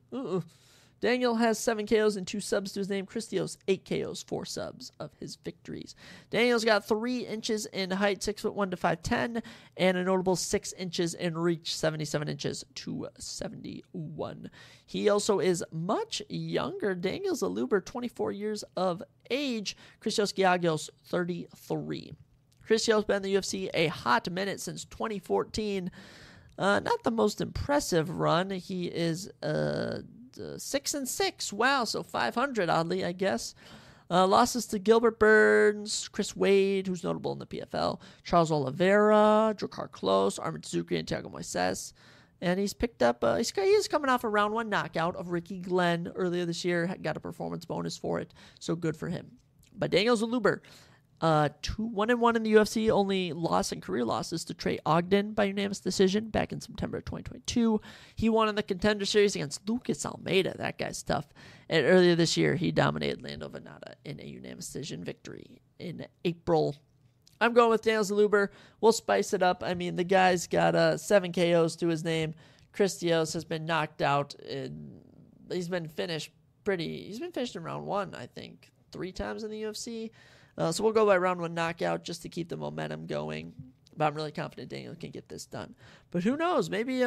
Daniel has 7 KOs and 2 subs to his name. Christos, 8 KOs, 4 subs of his victories. Daniel's got 3 inches in height, 6'1" to 5'10", and a notable 6 inches in reach, 77 inches to 71. He also is much younger. Daniel Zellhuber, 24 years of age. Christos Giagos, 33. Christos been in the UFC a hot minute since 2014. Not the most impressive run. He is 6-6. Wow, so 500 oddly, I guess. Losses to Gilbert Burns, Chris Wade, who's notable in the PFL, Charles Oliveira, Drakkar Klose, Arman Tsarukyan, and Thiago Moises. And he's picked up, he is coming off a round 1 knockout of Ricky Glenn earlier this year. Got a performance bonus for it, so good for him. But Daniel Zellhuber, 1-1 in the UFC, only loss and career losses to Trey Ogden by unanimous decision back in September of 2022. He won in the Contender Series against Lucas Almeida. That guy's tough. And earlier this year, he dominated Lando Venata in a unanimous decision victory in April. I'm going with Daniel Zellhuber. We'll spice it up. I mean, the guy's got 7 KOs to his name. Christos has been knocked out. He's been finished in round 1, I think, 3 times in the UFC. So we'll go by round 1 knockout just to keep the momentum going. But I'm really confident Daniel can get this done. But who knows? Maybe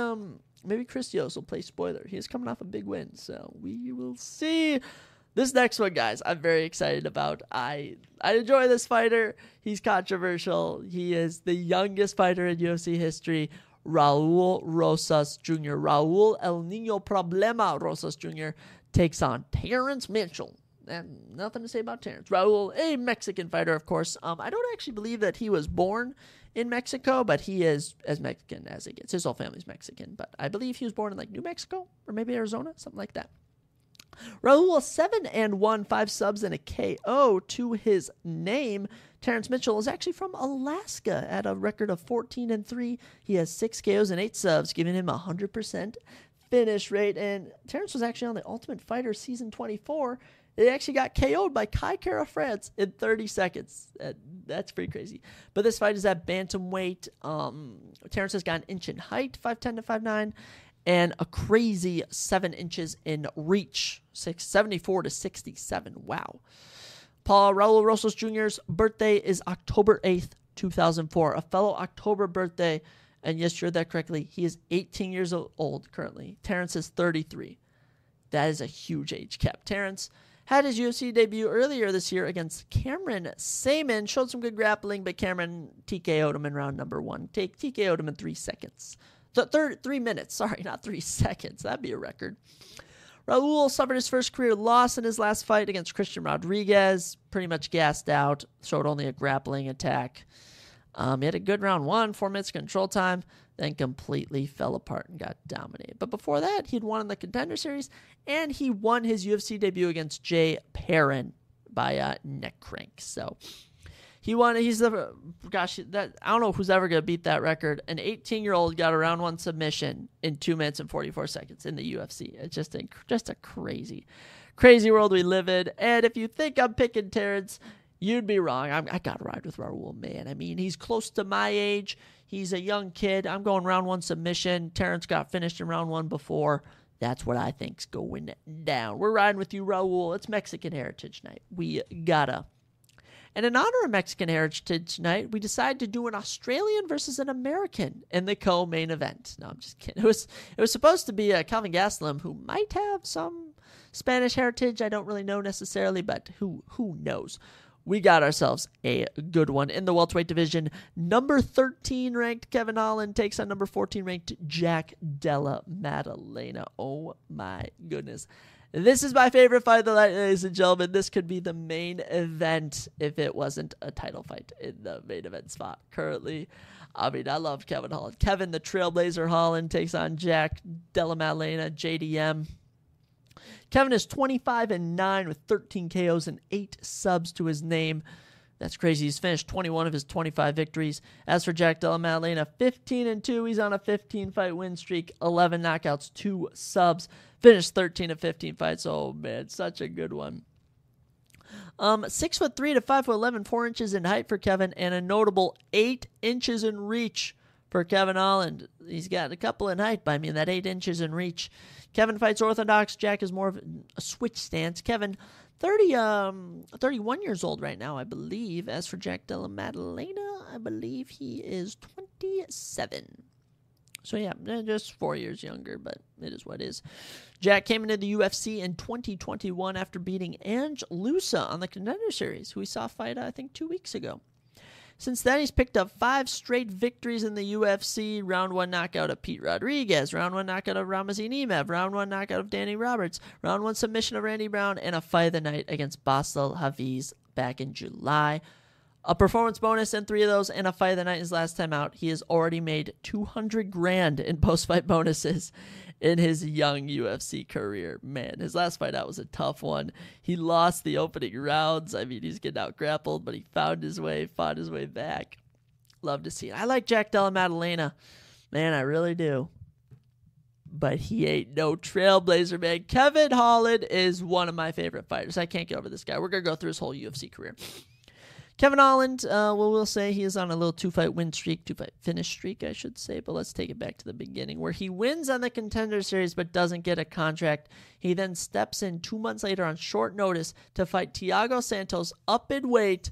Christos will play spoiler. He is coming off a big win, so we will see. This next one, guys, I'm very excited about. I enjoy this fighter. He's controversial. He is the youngest fighter in UFC history, Raul Rosas Jr. Raul El Niño Problema Rosas Jr. takes on Terrence Mitchell. And nothing to say about Terrence. Raul, a Mexican fighter, of course. I don't actually believe that he was born in Mexico, but he is as Mexican as it gets. His whole family's Mexican, but I believe he was born in like New Mexico or maybe Arizona, something like that. Raul, 7-1, 5 subs and a KO to his name. Terrence Mitchell is actually from Alaska at a record of 14-3. He has 6 KOs and 8 subs, giving him 100% finish rate. And Terrence was actually on the Ultimate Fighter Season 24. They actually got KO'd by Kai Kara France in 30 seconds. That's pretty crazy. But this fight is at bantamweight. Terrence has got an inch in height, 5'10" to 5'9", and a crazy 7 inches in reach, 74 to 67. Wow. Raul Rosas Jr.'s birthday is October 8th, 2004. A fellow October birthday. And yes, you heard that correctly. He is 18 years old currently. Terrence is 33. That is a huge age gap. Terrence had his UFC debut earlier this year against Cameron Saman. Showed some good grappling, but Cameron TKO'd him in round number 1. TKO'd him in 3 seconds. 3 minutes. Sorry, not 3 seconds. That'd be a record. Raul suffered his first career loss in his last fight against Christian Rodriguez. Pretty much gassed out. Showed only a grappling attack. He had a good round 1, 4 minutes control time, then completely fell apart and got dominated. But before that, he'd won in the Contender Series, and he won his UFC debut against Jay Perrin by neck crank. So he won. I don't know who's ever going to beat that record. An 18-year-old got a round 1 submission in 2 minutes and 44 seconds in the UFC. It's just a crazy world we live in. And if you think I'm picking Terrence, you'd be wrong. I got to ride with Raul, man. I mean, he's close to my age. He's a young kid. I'm going round 1 submission. Terrence got finished in round 1 before. That's what I think's going down. We're riding with you, Raul. It's Mexican Heritage Night. We gotta. And in honor of Mexican Heritage Night, we decided to do an Australian versus an American in the co-main event. No, I'm just kidding. It was supposed to be Calvin Gastelum, who might have some Spanish heritage, I don't really know necessarily, but who knows? We got ourselves a good one in the welterweight division. Number 13 ranked Kevin Holland takes on number 14 ranked Jack Della Maddalena. Oh my goodness. This is my favorite fight of the night, ladies and gentlemen. This could be the main event if it wasn't a title fight in the main event spot currently. I mean, I love Kevin Holland. Kevin the Trailblazer Holland takes on Jack Della Maddalena, JDM. Kevin is 25-9 with 13 KOs and 8 subs to his name. That's crazy. He's finished 21 of his 25 victories. As for Jack Della Maddalena, 15-2. He's on a 15-fight win streak, 11 knockouts, 2 subs. Finished 13 of 15 fights. Oh, man, such a good one. 6'3" to 5'11", 4 inches in height for Kevin, and a notable 8 inches in reach for Kevin Holland. He's got a couple in height, but I mean that 8 inches in reach. Kevin fights orthodox. Jack is more of a switch stance. Kevin, 31 years old right now, I believe. As for Jack Della Maddalena, I believe he is 27. So yeah, just 4 years younger, but it is what it is. Jack came into the UFC in 2021 after beating Ange Loosa on the Contender Series, who we saw fight, I think, 2 weeks ago. Since then, he's picked up 5 straight victories in the UFC. Round 1 knockout of Pete Rodriguez. Round 1 knockout of Ramazan Emeev. Round 1 knockout of Danny Roberts. Round 1 submission of Randy Brown. And a fight of the night against Basel Hafiz back in July. A performance bonus in 3 of those, and a fight of the night his last time out. He has already made $200,000 in post-fight bonuses in his young UFC career. Man, his last fight out was a tough one. He lost the opening rounds. I mean, he's getting out grappled, but he found his way, fought his way back. Love to see it. I like Jack Della Maddalena. Man, I really do. But he ain't no trailblazer, man. Kevin Holland is one of my favorite fighters. I can't get over this guy. We're going to go through his whole UFC career. Kevin Holland, we'll say he is on a little 2-fight win streak, 2-fight finish streak, I should say, but let's take it back to the beginning, where he wins on the Contender Series but doesn't get a contract. He then steps in 2 months later on short notice to fight Thiago Santos up in weight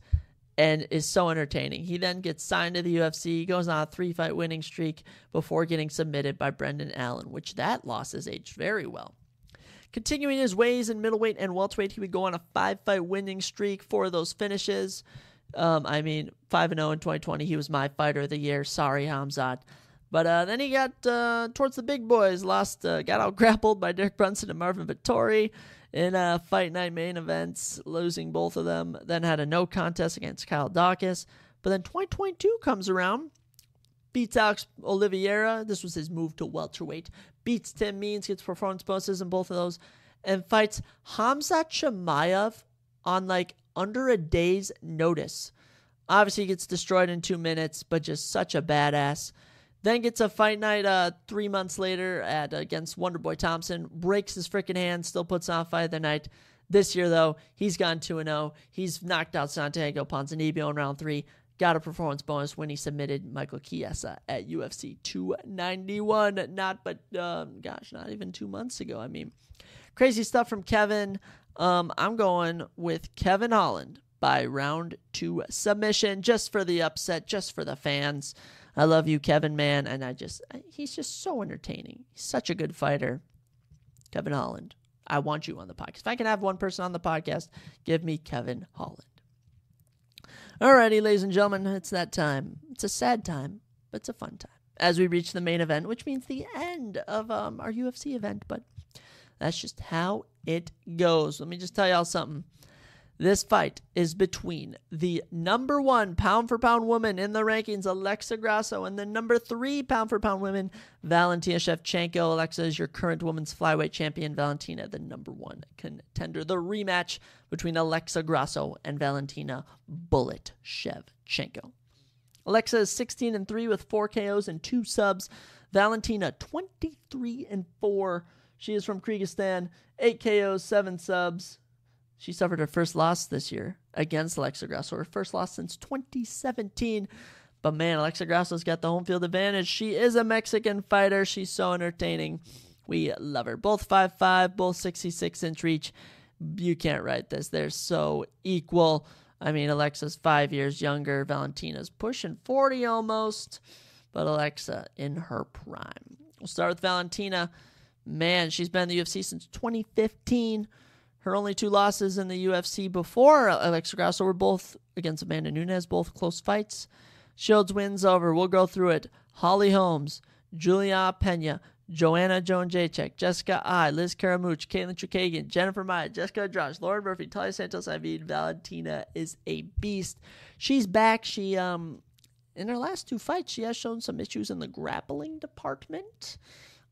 and is so entertaining. He then gets signed to the UFC, goes on a 3-fight winning streak before getting submitted by Brendan Allen, which that loss has aged very well. Continuing his ways in middleweight and welterweight, he would go on a 5-fight winning streak, 4 of those finishes. 5-0 in 2020. He was my fighter of the year. Sorry, Hamzat. But then he got towards the big boys. Got out grappled by Derek Brunson and Marvin Vettori in fight night main events, losing both of them. Then had a no contest against Kyle Dawkins. But then 2022 comes around. Beats Alex Oliveira. This was his move to welterweight. Beats Tim Means, gets performance bonuses in both of those. And fights Hamzat Chimaev on under a day's notice. Obviously, he gets destroyed in 2 minutes, but just such a badass. Then gets a fight night 3 months later against Wonderboy Thompson. Breaks his freaking hand, still puts on fight of the night. This year, though, he's gone 2-0. He's knocked out Santiago Ponzinibbio in round 3. Got a performance bonus when he submitted Michael Chiesa at UFC 291. Not even 2 months ago. I mean, crazy stuff from Kevin. I'm going with Kevin Holland by round 2 submission, just for the upset, just for the fans. I love you, Kevin, man, and he's just so entertaining. He's such a good fighter. Kevin Holland, I want you on the podcast. If I can have one person on the podcast, give me Kevin Holland. Alrighty, ladies and gentlemen, it's that time. It's a sad time, but it's a fun time. As we reach the main event, which means the end of our UFC event, but that's just how it goes. Let me just tell y'all something. This fight is between the number 1 pound-for-pound woman in the rankings, Alexa Grasso, and the number 3 pound-for-pound woman, Valentina Shevchenko. Alexa is your current women's flyweight champion. Valentina, the number 1 contender. The rematch between Alexa Grasso and Valentina Bullet Shevchenko. Alexa is 16-3 with 4 KOs and 2 subs. Valentina, 23-4. She is from Kyrgyzstan, 8 KOs, 7 subs. She suffered her first loss this year against Alexa Grasso, her first loss since 2017. But man, Alexa Grasso's got the home field advantage. She is a Mexican fighter. She's so entertaining. We love her. Both 5'5", both 66-inch reach. You can't write this. They're so equal. I mean, Alexa's 5 years younger. Valentina's pushing 40 almost. But Alexa in her prime. We'll start with Valentina. man, she's been in the UFC since 2015. Her only 2 losses in the UFC before Alexa Grasso were both against Amanda Nunes, both close fights. Shields wins over, we'll go through it, Holly Holmes, Julia Pena, Joanna Jones-Jacek, Jessica Ai, Liz Caramuch, Caitlin Chukagian, Jennifer Maia, Jessica Andrade, Lauren Murphy, Talia Santos, Valentina is a beast. She's back. She, in her last 2 fights, she has shown some issues in the grappling department.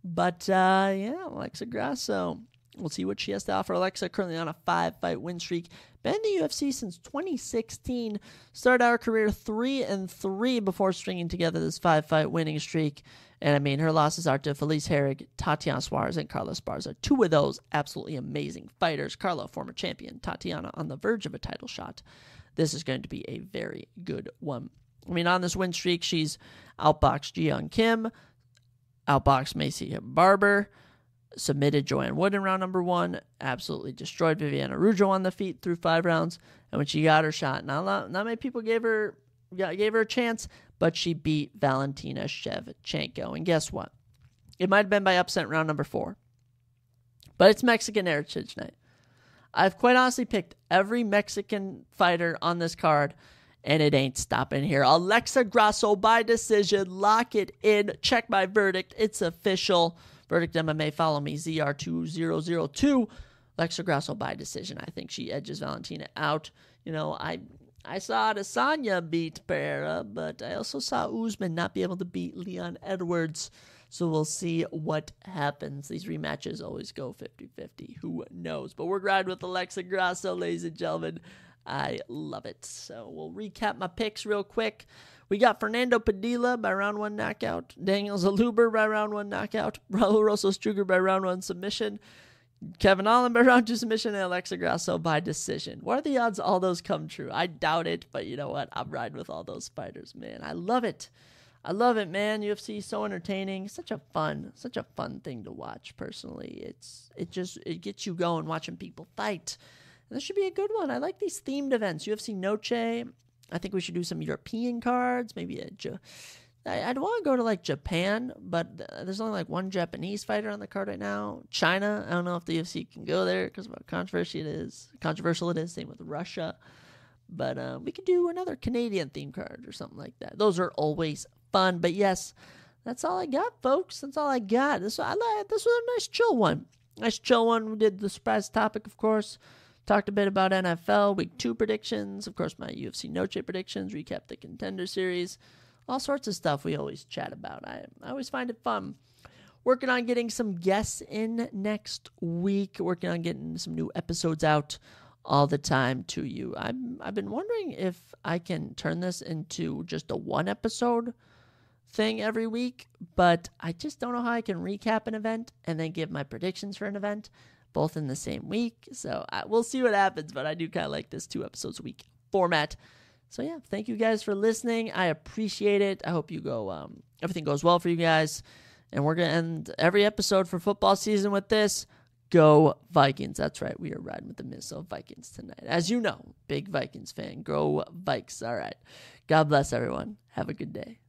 But, Alexa Grasso, we'll see what she has to offer. Alexa currently on a 5-fight win streak. Been in the UFC since 2016. Started our career 3-3 before stringing together this 5-fight winning streak. And I mean, her losses are to Felice Herrig, Tatiana Suarez, and Carla Esparza. 2 of those absolutely amazing fighters. Carla, former champion. Tatiana on the verge of a title shot. This is going to be a very good one. I mean, on this win streak, she's outboxed Ji Young Kim, outboxed Macy Barber, submitted Joanne Wood in round number 1, absolutely destroyed Viviana Rujo on the feet through 5 rounds, and when she got her shot, not many people gave her a chance, but she beat Valentina Shevchenko. And guess what? It might have been by upset round number 4, but it's Mexican Heritage Night. I've quite honestly picked every Mexican fighter on this card, and it ain't stopping here. Alexa Grasso by decision. Lock it in. Check my verdict. It's official. Verdict MMA. Follow me. ZR2002. Alexa Grasso by decision. I think she edges Valentina out. You know, I saw Adesanya beat Pereira, but I also saw Usman not be able to beat Leon Edwards. So we'll see what happens. These rematches always go 50-50. Who knows? But we're riding with Alexa Grasso, ladies and gentlemen. I love it. So we'll recap my picks real quick. We got Fernando Padilla by round 1 knockout. Daniel Zellhuber by round 1 knockout. Raul Rosas-Struger by round 1 submission. Kevin Holland by round 2 submission. And Alexa Grasso by decision. What are the odds all those come true? I doubt it, but you know what? I'm riding with all those fighters, man. I love it. I love it, man. UFC is so entertaining. Such a fun thing to watch, personally. It gets you going watching people fight. And this should be a good one. I like these themed events. UFC Noche. I think we should do some European cards. Maybe I'd want to go to like Japan, but there's only like 1 Japanese fighter on the card right now. China. I don't know if the UFC can go there because of how controversial it is. Same with Russia. But we could do another Canadian theme card or something like that. Those are always fun. But yes, that's all I got, folks. That's all I got. This was a nice chill one. We did the surprise topic, of course. Talked a bit about NFL, Week 2 predictions, of course my UFC Noche predictions, recap the Contender Series, all sorts of stuff we always chat about. I always find it fun. Working on getting some guests in next week, working on getting some new episodes out all the time to you. I've been wondering if I can turn this into just a 1-episode thing every week, but I just don't know how I can recap an event and then give my predictions for an event both in the same week. So we'll see what happens, but I do kind of like this 2 episodes a week format. So yeah, thank you guys for listening. I appreciate it. I hope everything goes well for you guys. And we're going to end every episode for football season with this. Go Vikings. That's right. We are riding with the Minnesota Vikings tonight. As you know, big Vikings fan. Go Vikes. All right. God bless everyone. Have a good day.